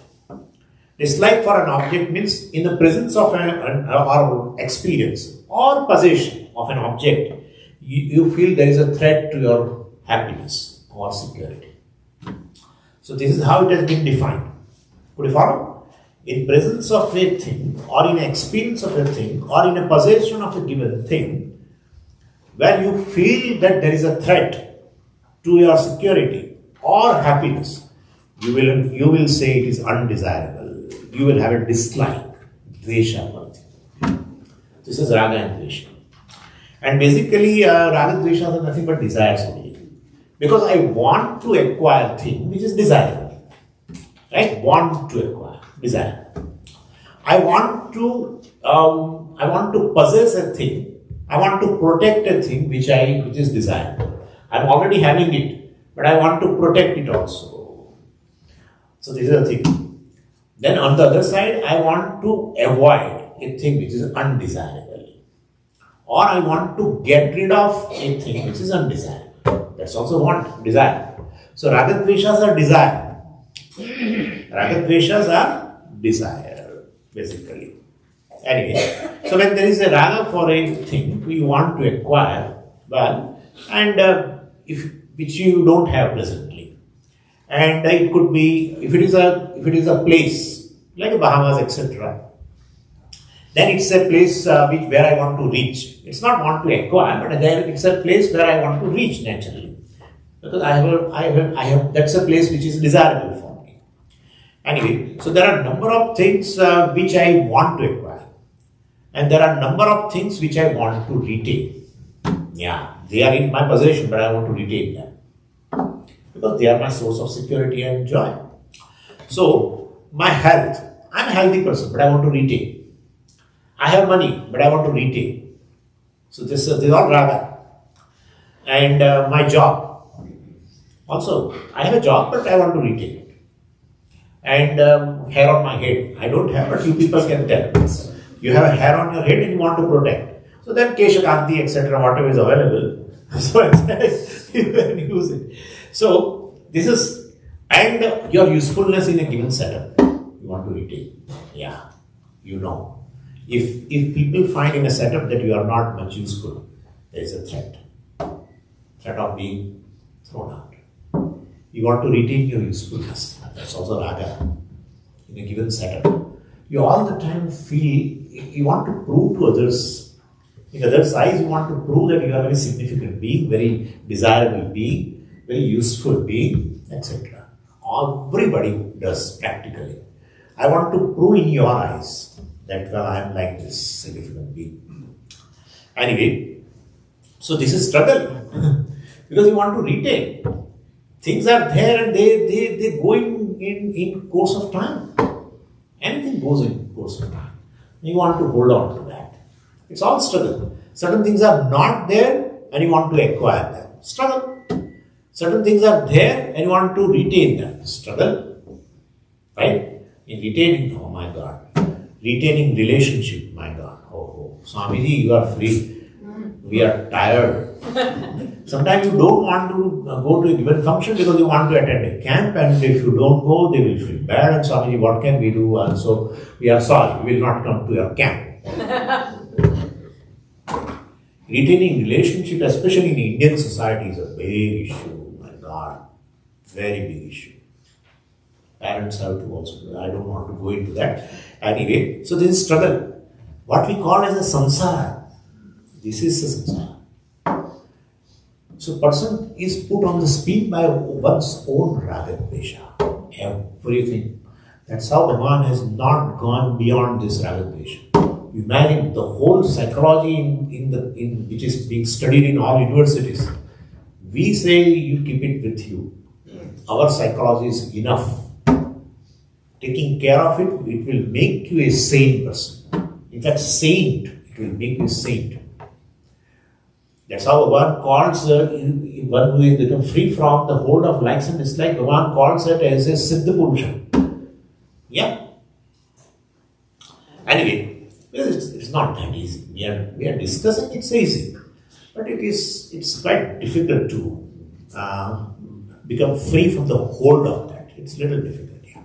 Dislike for an object means in the presence of or experience or possession of an object, you feel there is a threat to your happiness or security. So this is how it has been defined. Could you follow? In presence of a thing or in experience of a thing or in a possession of a given thing, where you feel that there is a threat to your security or happiness, you will say it is undesirable. You will have a dislike, dvesha for it. This is raga and dvesha. And basically, raga and dvesha are nothing but desires only. Because I want to acquire a thing which is desirable. Right? Want to acquire, desire. I want to possess a thing. I want to protect a thing which is desirable. I'm already having it, but I want to protect it also. So this is the thing. Then on the other side, I want to avoid a thing which is undesirable. Or I want to get rid of a thing which is undesirable. That's also want, desire. So raga dveshas are desire. Raga dveshas are desire, basically. Anyway, so when there is a raga for a thing we want to acquire, which you don't have presently, and it could be if it is a place like a Bahamas, etc. Then it's a place where I want to reach. It's not want to acquire, but it's a place where I want to reach naturally. Because I have that's a place which is desirable for me. Anyway, so there are a number of things which I want to acquire. And there are a number of things which I want to retain. Yeah, they are in my possession, but I want to retain them. Because they are my source of security and joy. So, my health. I'm a healthy person, but I want to retain. I have money, but I want to retain. So this is all raga. And my job. Also, I have a job, but I want to retain it. And hair on my head. I don't have, but you people can tell. You have a hair on your head and you want to protect. So then Kesha Kanti, etc., whatever is available. So you can use it. So this is, and your usefulness in a given setup. You want to retain. Yeah, you know. If people find in a setup that you are not much useful, there is a threat. Threat of being thrown out. You want to retain your usefulness. That's also raga. In a given setup. You all the time feel, you want to prove to others. In others' eyes, you want to prove that you are a very significant being, very desirable being, very useful being, etc. Everybody does practically. I want to prove in your eyes that I am like this significant being. Anyway, so this is struggle because you want to retain. Things are there and they go in course of time. Anything goes in course of time. You want to hold on to that. It's all struggle. Certain things are not there and you want to acquire them. Struggle. Certain things are there and you want to retain them. Struggle. right? In retaining, oh my God, retaining relationship, my God, oh, Swamiji, you are free. We are tired. Sometimes you don't want to go to a given function because you want to attend a camp, and if you don't go, they will feel bad. And Swamiji, what can we do? And so we are sorry, we will not come to your camp. Retaining relationship, especially in Indian society, is a big issue. My God, very big issue. Parents have to also. I don't want to go into that. Anyway, so this is struggle. What we call as a samsara. This is the samsara. So person is put on the spin by one's own raga dvesha. Everything. That's how Bhagavan has not gone beyond this raga dvesha. Imagine the whole psychology in which is being studied in all universities. We say you keep it with you. Our psychology is enough. Taking care of it, it will make you a sane person. In fact, saint, it will make you a saint. That's how one calls one who is become free from the hold of likes and dislikes. One calls it as a Siddha Purusha. Yeah. Anyway, it's not that easy. We are discussing it's easy, but it's quite difficult to become free from the hold of that. It's little difficult. Yeah.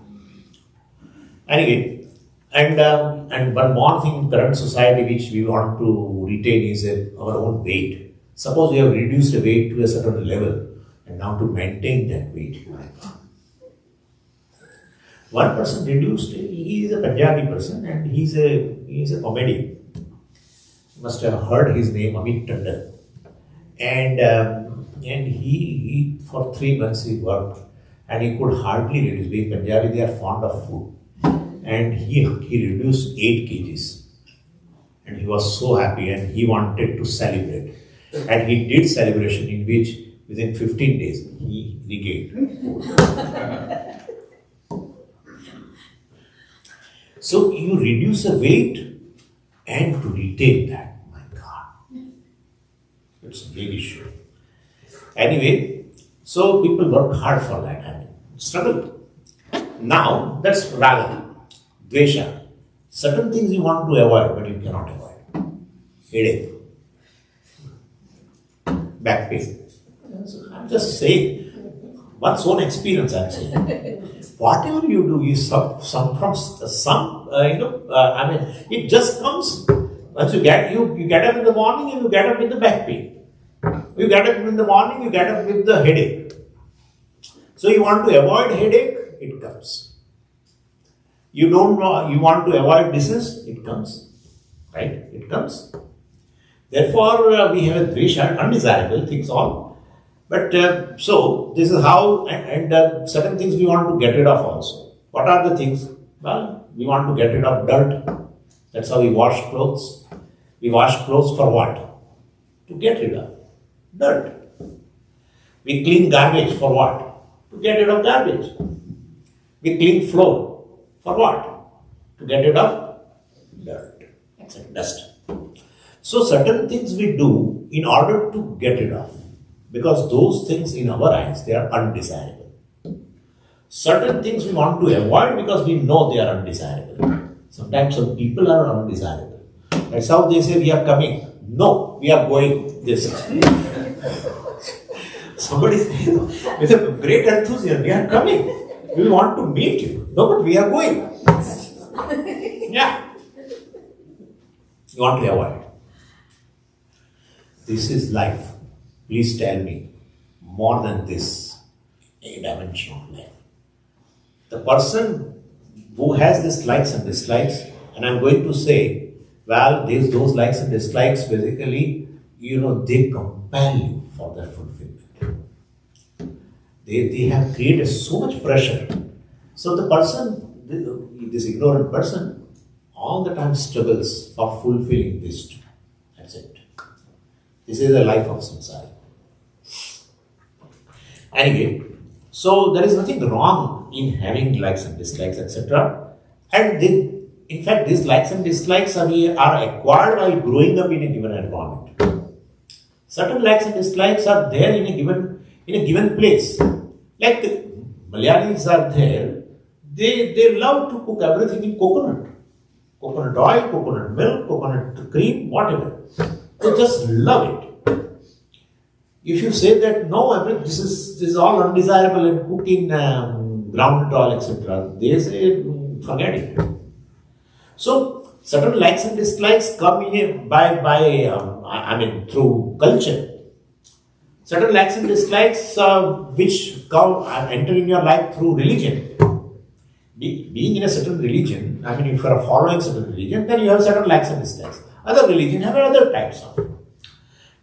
Anyway, and one more thing in current society which we want to retain is our own weight. Suppose we have reduced the weight to a certain level, and now to maintain that weight. One person reduced, he is a Punjabi person and he is a comedian. You must have heard his name, Amit Tandon. And he for 3 months he worked and he could hardly reduce. Being Punjabi, they are fond of food. And he reduced 8 kgs. And he was so happy and he wanted to celebrate. And he did celebration in which within 15 days he regained. So you reduce the weight and to retain that. My God. It's a big issue. Anyway, so people work hard for that. I mean, struggle. Now, that's raga, dvesha. Certain things you want to avoid, but you cannot avoid. Headache. Back pain. So I'm just saying, one's own experience I'm saying. Whatever you do is it just comes. Once you get up in the morning and you get up with the back pain. You get up in the morning, you get up with the headache. So you want to avoid headache, it comes. You don't know, you want to avoid disease, it comes. Right? It comes. Therefore, we have a dvesha, undesirable things all. But so this is how, and certain things we want to get rid of also. What are the things? Well, we want to get rid of dirt. That's how we wash clothes. We wash clothes for what? To get rid of dirt. We clean garbage for what? To get rid of garbage. We clean floor for what? To get rid of dirt. That's it, dust. So certain things we do in order to get rid of. Because those things in our eyes, they are undesirable. Certain things we want to avoid because we know they are undesirable. Sometimes some people are undesirable. That's how they say we are coming. No, we are going this. Somebody says with a great enthusiasm, we are coming. We want to meet you. No, but we are going. Yeah. You want to avoid. This is life. Please tell me, more than this, a dimension of life. The person who has these likes and dislikes, and I'm going to say, well, those likes and dislikes basically, they compel you for their fulfillment. They have created so much pressure. So the person, this ignorant person, all the time struggles for fulfilling this too. That's it. This is the life of samsara. Anyway, so there is nothing wrong in having likes and dislikes, etc. And in fact, these likes and dislikes are acquired while growing up in a given environment. Certain likes and dislikes are there in a given place. Like the Malayalis are there, they love to cook everything in coconut. Coconut oil, coconut milk, coconut cream, whatever. They just love it. If you say that no, this is all undesirable and cook in groundnut oil, etc., they say forget it. So certain likes and dislikes come in through culture. Certain likes and dislikes which come enter in your life through religion. Being in a certain religion, if you are following certain religion, then you have certain likes and dislikes. Other religion have other types of.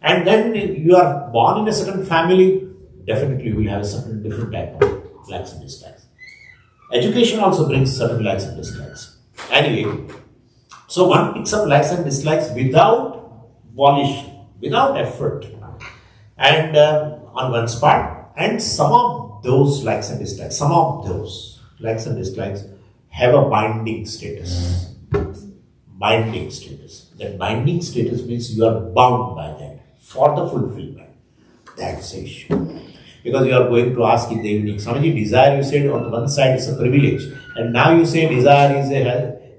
And then you are born in a certain family, definitely you will have a certain different type of likes and dislikes. Education also brings certain likes and dislikes. Anyway, so one picks up likes and dislikes without volition, without effort, and on one's part. And some of those likes and dislikes, have a binding status. Binding status. That binding status means you are bound by that for the fulfillment. That's the issue. Because you are going to ask in the evening, Swamiji, desire, you said on one side is a privilege, and now you say desire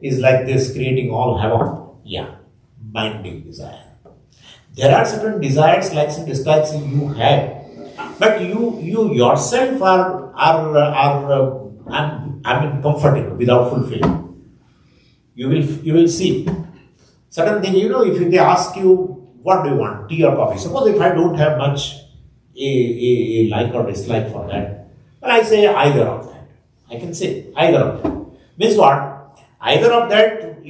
is like this, creating all havoc. Yeah, binding desire. There are certain desires, likes and dislikes you have, but you yourself are comfortable without fulfilling. You will see certain things. If they ask you, what do you want, tea or coffee? Suppose if I don't have much a like or dislike for that, but I say either of that. I can say either of that. Means what? Either of that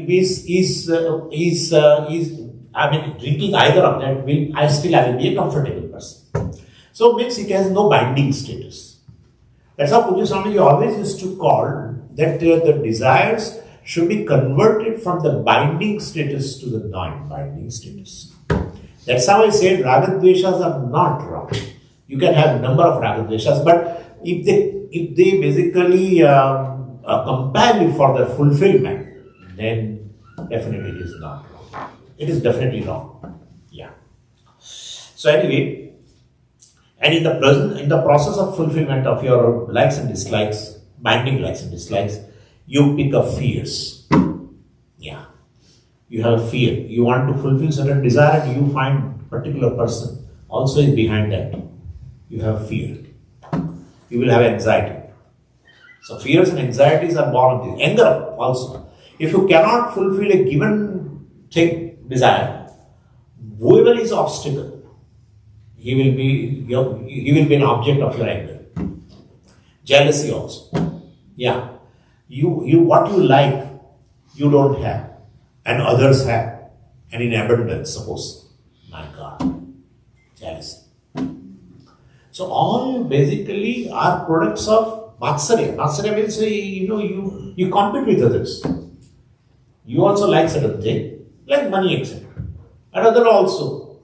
drinking either of that I will be a comfortable person. So means it has no binding status. That's how Pujya Swami always used to call that the desires should be converted from the binding status to the non-binding status. That's how I said ragadveshas are not wrong. You can have a number of ragadveshas, but if they basically compel you for the fulfillment, then definitely it is not wrong. It is definitely wrong. Yeah. So anyway, and in the process of fulfillment of your likes and dislikes, binding likes and dislikes, you pick up fears. Yeah. You have fear. You want to fulfill certain desire and you find particular person also is behind that. You have fear. You will have anxiety. So fears and anxieties are born of this. Anger also. If you cannot fulfill a given desire, whoever is obstacle, he will be an object of your anger. Jealousy also. Yeah. What you like, you don't have, and others have, and in abundance, suppose. My God. Jealousy. So all basically are products of Matsarya. Matsarya means, you compete with others. You also like certain thing, like money, etc. And other also.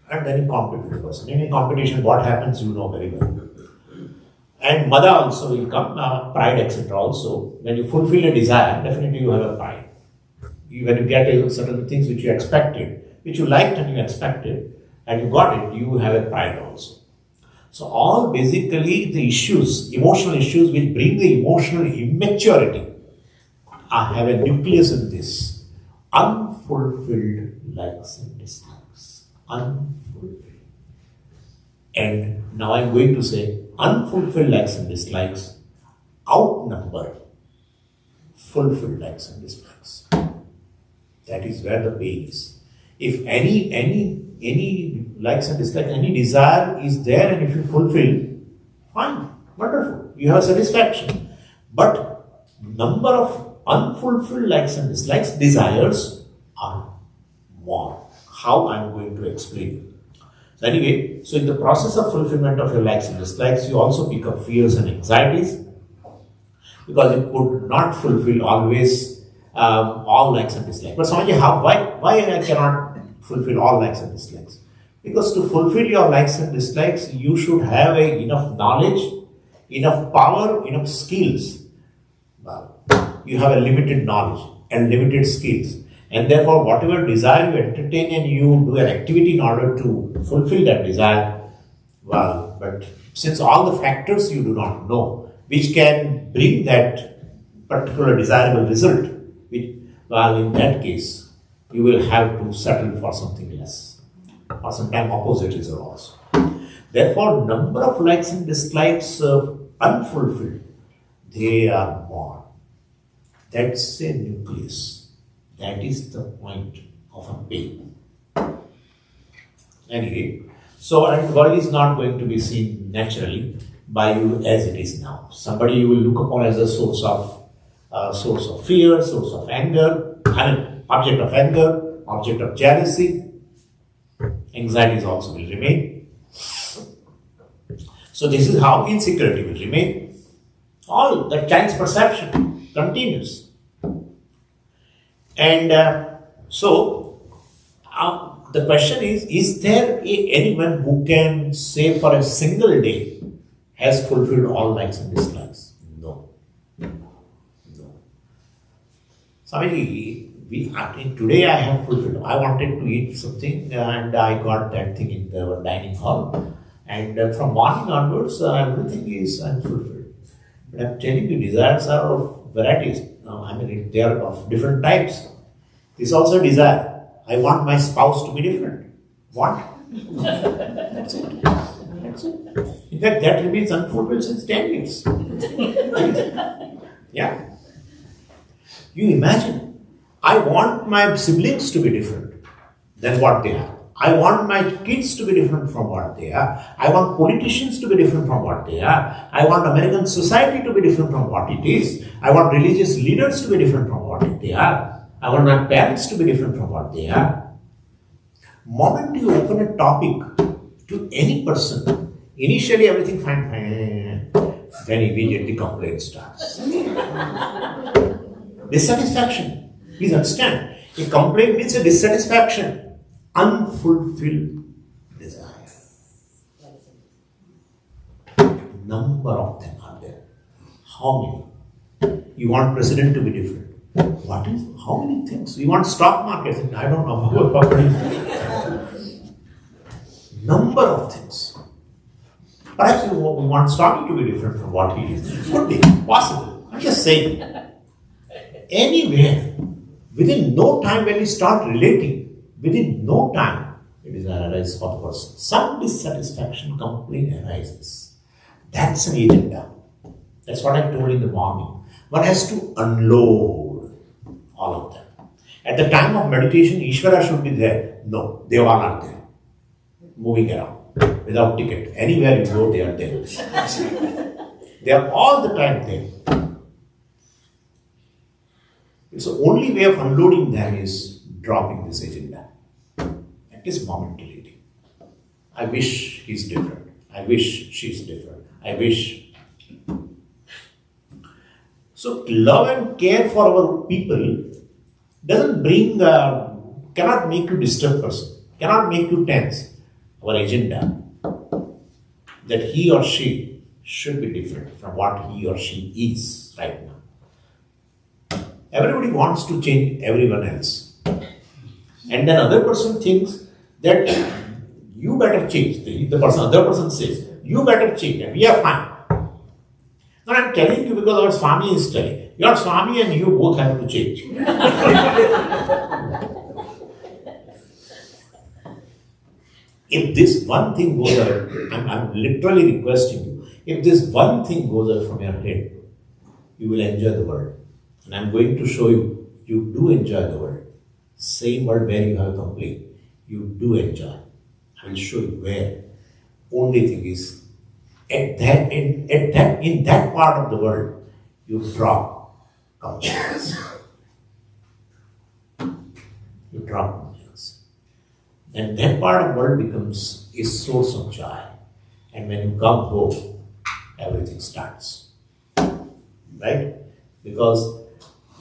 And then you compete with the person. In a competition, what happens, you know very well. And mada also will come, pride, etc. also. When you fulfill a desire, definitely you have a pride. When you get certain things which you expected, which you liked and you expected, and you got it, you have a pride also. So all basically the issues, emotional issues which bring the emotional immaturity, have a nucleus in this. Unfulfilled likes and dislikes. Unfulfilled. And now I'm going to say, unfulfilled likes and dislikes outnumber fulfilled likes and dislikes. That is where the pain is. If any likes and dislikes, any desire is there, and if you fulfill, fine, wonderful, you have satisfaction. But number of unfulfilled likes and dislikes, desires are more. How I am going to explain. So anyway, so in the process of fulfillment of your likes and dislikes, you also pick up fears and anxieties, because you could not fulfill always all likes and dislikes. But Swamiji, why I cannot fulfill all likes and dislikes? Because to fulfill your likes and dislikes, you should have enough knowledge, enough power, enough skills. Well, you have a limited knowledge and limited skills. And therefore, whatever desire you entertain and you do an activity in order to fulfill that desire, well, but since all the factors you do not know, which can bring that particular desirable result, which, well, in that case, you will have to settle for something less, or sometimes opposite result also. Therefore, number of likes and dislikes unfulfilled, they are more. That's a nucleus. That is the point of a pain. Anyway, so and world is not going to be seen naturally by you as it is now. Somebody you will look upon as a source of fear, source of anger, object of anger, object of jealousy. Anxieties also will remain. So this is how insecurity will remain. All that child's perception continues. And the question is there anyone who can say for a single day has fulfilled all likes and dislikes? No. Swami, today I have fulfilled. I wanted to eat something and I got that thing in the dining hall. And from morning onwards, everything is unfulfilled. But I'm telling you, desires are of varieties. They are of different types. This is also a desire. I want my spouse to be different. What? That's it. In fact, that remains unfulfilled since 10 years. Yeah. You imagine, I want my siblings to be different than what they are. I want my kids to be different from what they are. I want politicians to be different from what they are. I want American society to be different from what it is. I want religious leaders to be different from what they are. I want my parents to be different from what they are. Moment you open a topic to any person, initially everything fine, then immediately complaint starts. Dissatisfaction. Please understand. A complaint means a dissatisfaction, unfulfilled desire. Number of them are there. How many? You want president to be different. What is? How many things? You want stock market? I don't know. Number of things. Perhaps we want Swami to be different from what he is. Could be possible. I'm just saying. Anywhere, within no time when we start relating, within no time, it is arises for the person. Some dissatisfaction, complaint arises. That's an agenda. That's what I told in the morning. One has to unload all of them. At the time of meditation, Ishvara should be there. No, they all are there. Moving around without ticket. Anywhere you go, they are there. They are all the time there. It's the only way of unloading them is dropping this agenda. At least momentarily. I wish he's different. I wish she's different. I wish. So love and care for our people doesn't bring, cannot make you disturbed person, cannot make you tense. Our agenda that he or she should be different from what he or she is right now. Everybody wants to change everyone else. And then other person thinks that you better change. Other person says, you better change and we are fine. Now I'm telling you because our Swami is telling. Your Swami and you both have to change. If this one thing goes out, I'm literally requesting you, if this one thing goes out from your head, you will enjoy the world. And I'm going to show you, you do enjoy the world. Same world where you have complaint, you do enjoy. I will show you where. Only thing is, in that part of the world, you drop complaints. You drop complaints. And that part of the world becomes a source of joy. And when you come home, everything starts. Right? Because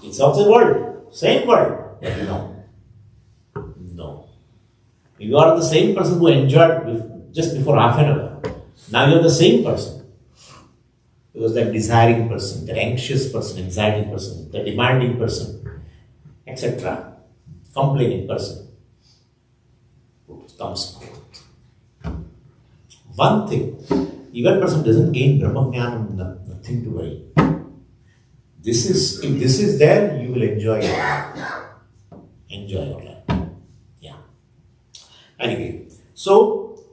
it's also the world, same world, but no. You are the same person who enjoyed just before half an hour. Now you are the same person. Because that desiring person, that anxious person, anxiety person, the demanding person, etc., complaining person, comes forth. One thing, even person doesn't gain Brahma Jnana, nothing to worry. If this is there, you will enjoy your life. Enjoy your life. Yeah. Anyway, so,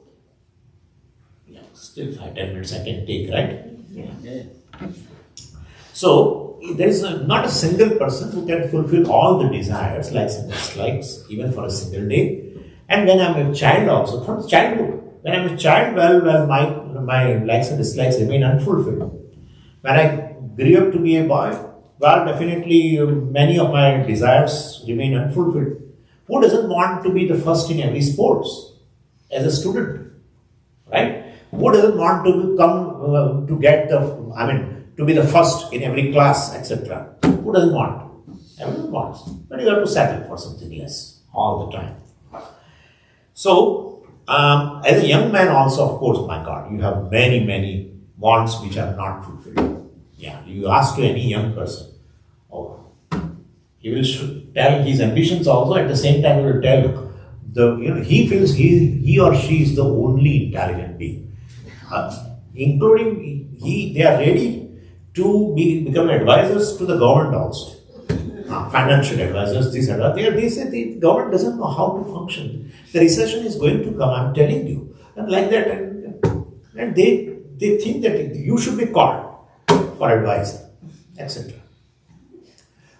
yeah, still 5-10 minutes I can take, right? Yeah. So, there is not a single person who can fulfill all the desires, likes and dislikes, even for a single day. And when I'm a child also, from childhood, when I'm a child, well, my likes and dislikes remain unfulfilled. When I grew up to be a boy, well, definitely many of my desires remain unfulfilled. Who doesn't want to be the first in every sports as a student, right? Who doesn't want to come to be the first in every class, etc. Who doesn't want? Everyone wants. But you have to settle for something less all the time. So, as a young man also, of course, my God, you have many, many wants which are not fulfilled. Yeah, you ask to any young person, he will tell his ambitions also, at the same time he will tell he feels he or she is the only intelligent being. Including they are ready to become advisors to the government also. Financial advisors, this and that. They say the government doesn't know how to function. The recession is going to come, I'm telling you. And like that, and they think that you should be called for advice, etc.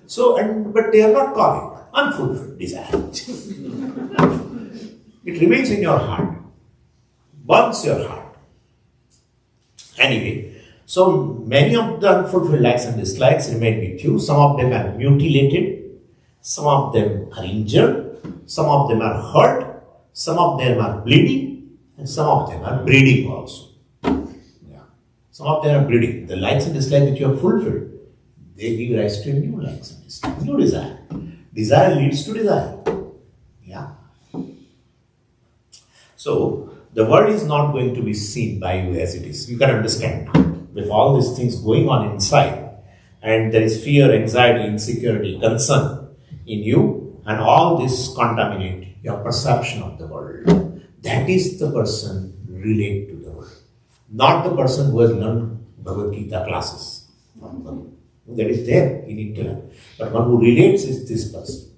So, but they are not calling. Unfulfilled desire. It remains in your heart. Burns your heart. Anyway, so many of the unfulfilled likes and dislikes remain with you. Some of them are mutilated. Some of them are injured. Some of them are hurt. Some of them are bleeding. And some of them are breeding also. Yeah. Some of them are breeding. The likes and dislikes that you have fulfilled, they give rise to new likes and dislikes, new desire. Desire leads to desire. Yeah. So, the world is not going to be seen by you as it is. You can understand now. With all these things going on inside, and there is fear, anxiety, insecurity, concern in you, and all this contaminate your perception of the world. That is the person relate to the world. Not the person who has learned Bhagavad Gita classes. That is there in intellect. But one who relates is this person.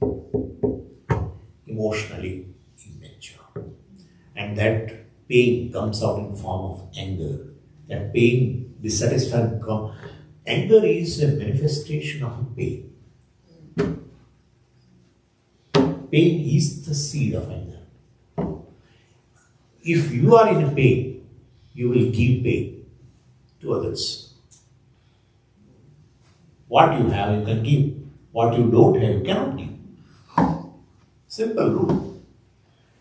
Emotionally immature. And that pain comes out in form of anger. That pain, dissatisfaction, anger is a manifestation of a pain. Pain is the seed of anger. If you are in a pain, you will give pain to others. What you have, you can give. What you don't have, you cannot give. Simple rule.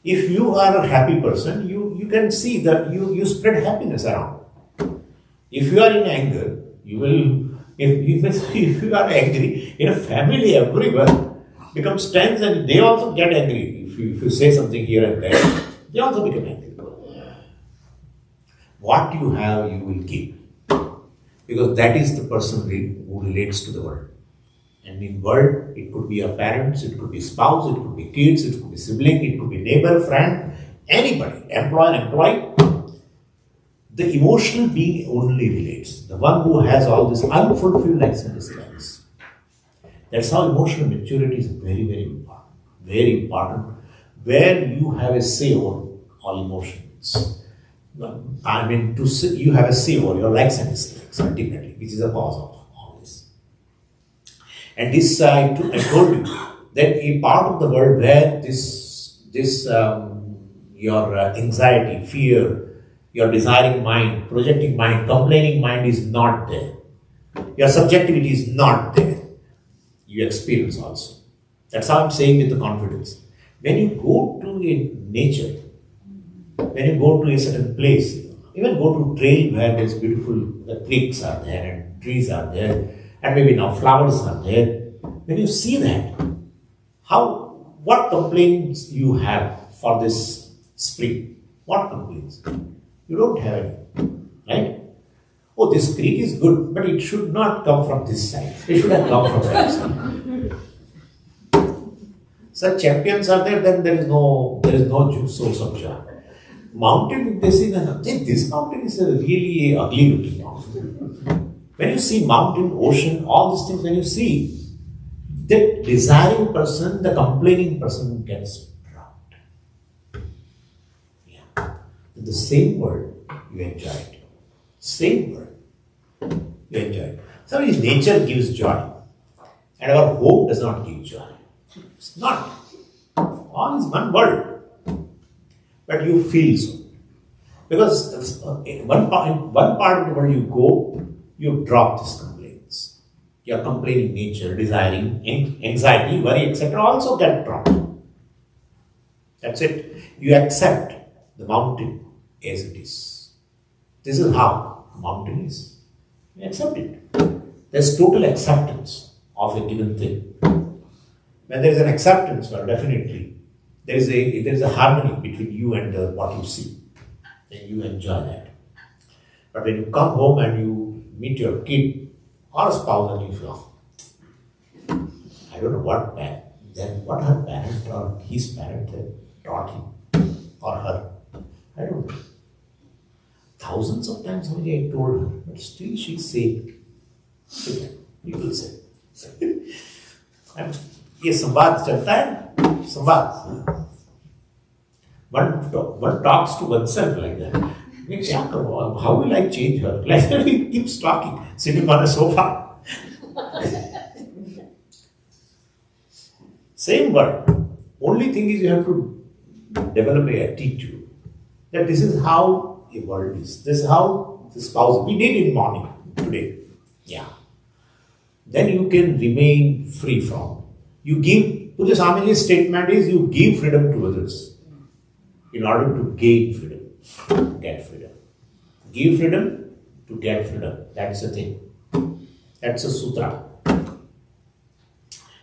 If you are a happy person, you can see that you spread happiness around. If you are in anger, you will, if you are angry, in a family, everyone becomes tense and they also get angry. If you say something here and there, they also become angry. What you have, you will give. Because that is the person who relates to the world. And in world, it could be your parents, it could be spouse, it could be kids, it could be sibling, it could be neighbor, friend, anybody, employee. The emotional being only relates. The one who has all this unfulfilled likes and dislikes. That's how emotional maturity is very, very important. Very important. Where you have a say over all emotions. You have a say over your likes and dislikes, ultimately, which is the cause of all this. And this, I told you, that a part of the world where your anxiety, fear, your desiring mind, projecting mind, complaining mind is not there. Your subjectivity is not there. You experience also. That's how I'm saying with the confidence. When you go to a nature, when you go to a certain place, even go to trail where there's beautiful, the creeks are there and trees are there, and maybe now flowers are there. When you see that, what complaints you have for this spring? What complaints? You don't have any, right? Oh, this creek is good, but it should not come from this side. It should have come from that side. Such champions are there, then there is no source of joy. Mountain, they say, this mountain is a really ugly looking mountain. When you see mountain, ocean, all these things, when you see, the desiring person, the complaining person gets dropped. Yeah. In the same word, you enjoy it. Same word, you enjoy it. So his nature gives joy. And our home does not give joy. It's not. All is one word. But you feel so. Because in one part of the world you go, you drop these complaints. Your complaining nature, desiring, anxiety, worry, etc. also get dropped. That's it. You accept the mountain as it is. This is how the mountain is. You accept it. There's total acceptance of a given thing. When there is an acceptance, well, definitely there is a harmony between you and what you see. Then you enjoy that. But when you come home and you meet your kid or a spouse and you feel, I don't know what her parent or his parent taught him or her. I don't know. Thousands of times already I told her, but still she's saying, you will say. ये संवाद चलता है संवाद. One talks to oneself like that. How will I change her? Like that he keeps talking, sitting on a sofa. Same word. Only thing is you have to develop an attitude that this is how a world is. This is how the spouse. We did in morning today. Yeah. Then you can remain free from. You give, Pujya Swamiji's statement is you give freedom to others in order to gain freedom, get freedom. Give freedom to get freedom. That's the thing. That's a sutra.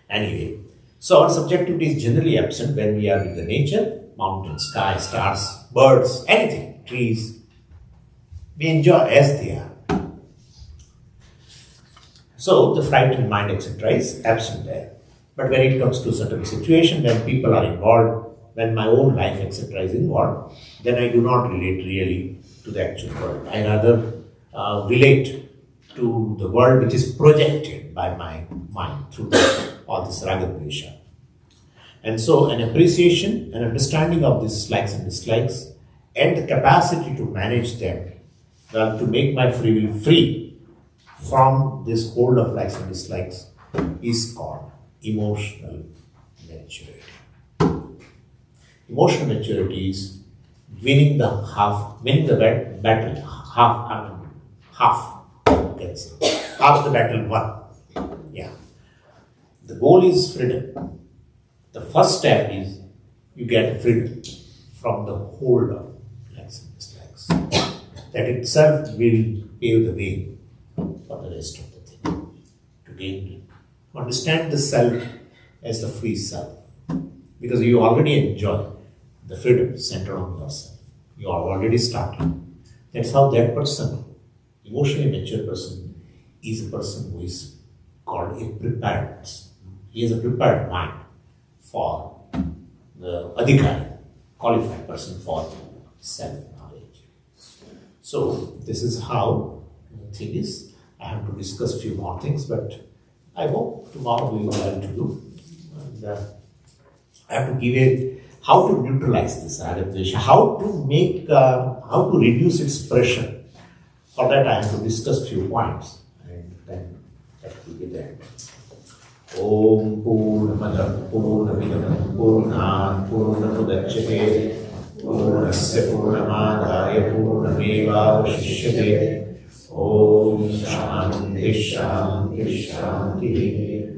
Anyway, so our subjectivity is generally absent when we are with the nature, mountains, sky, stars, birds, anything, trees. We enjoy as they are. So the frightened mind, etc., is absent there. But when it comes to certain situation, when people are involved, when my own life, etc., is involved, then I do not relate really to the actual world. I rather relate to the world which is projected by my mind through all this ragadvesha. And so an appreciation and understanding of these likes and dislikes and the capacity to manage them, well, to make my free will free from this hold of likes and dislikes is called emotional maturity. Emotional maturity is winning the battle, half the battle won. Yeah. The goal is freedom. The first step is you get freedom from the hold of likes and dislikes. That itself will pave the way for the rest of the thing. To gain, to understand the self as the free self. Because you already enjoy the freedom centered on yourself. You are already started. That's how that person, emotionally mature person, is a person who is called a prepared person. He has a prepared mind for the adhikari, qualified person for self-knowledge. So this is how the thing is. I have to discuss a few more things, but I hope tomorrow we will be able to do. And I have to give how to neutralize this ragadvesha, how to reduce its pressure. For that I have to discuss few points, and then that will be there. Om Purnamada Purnamidam Purnat Purnamudachyate Purnasya Purnamadaya Purnameva Vashishyate Om Shanti Shanti Shanti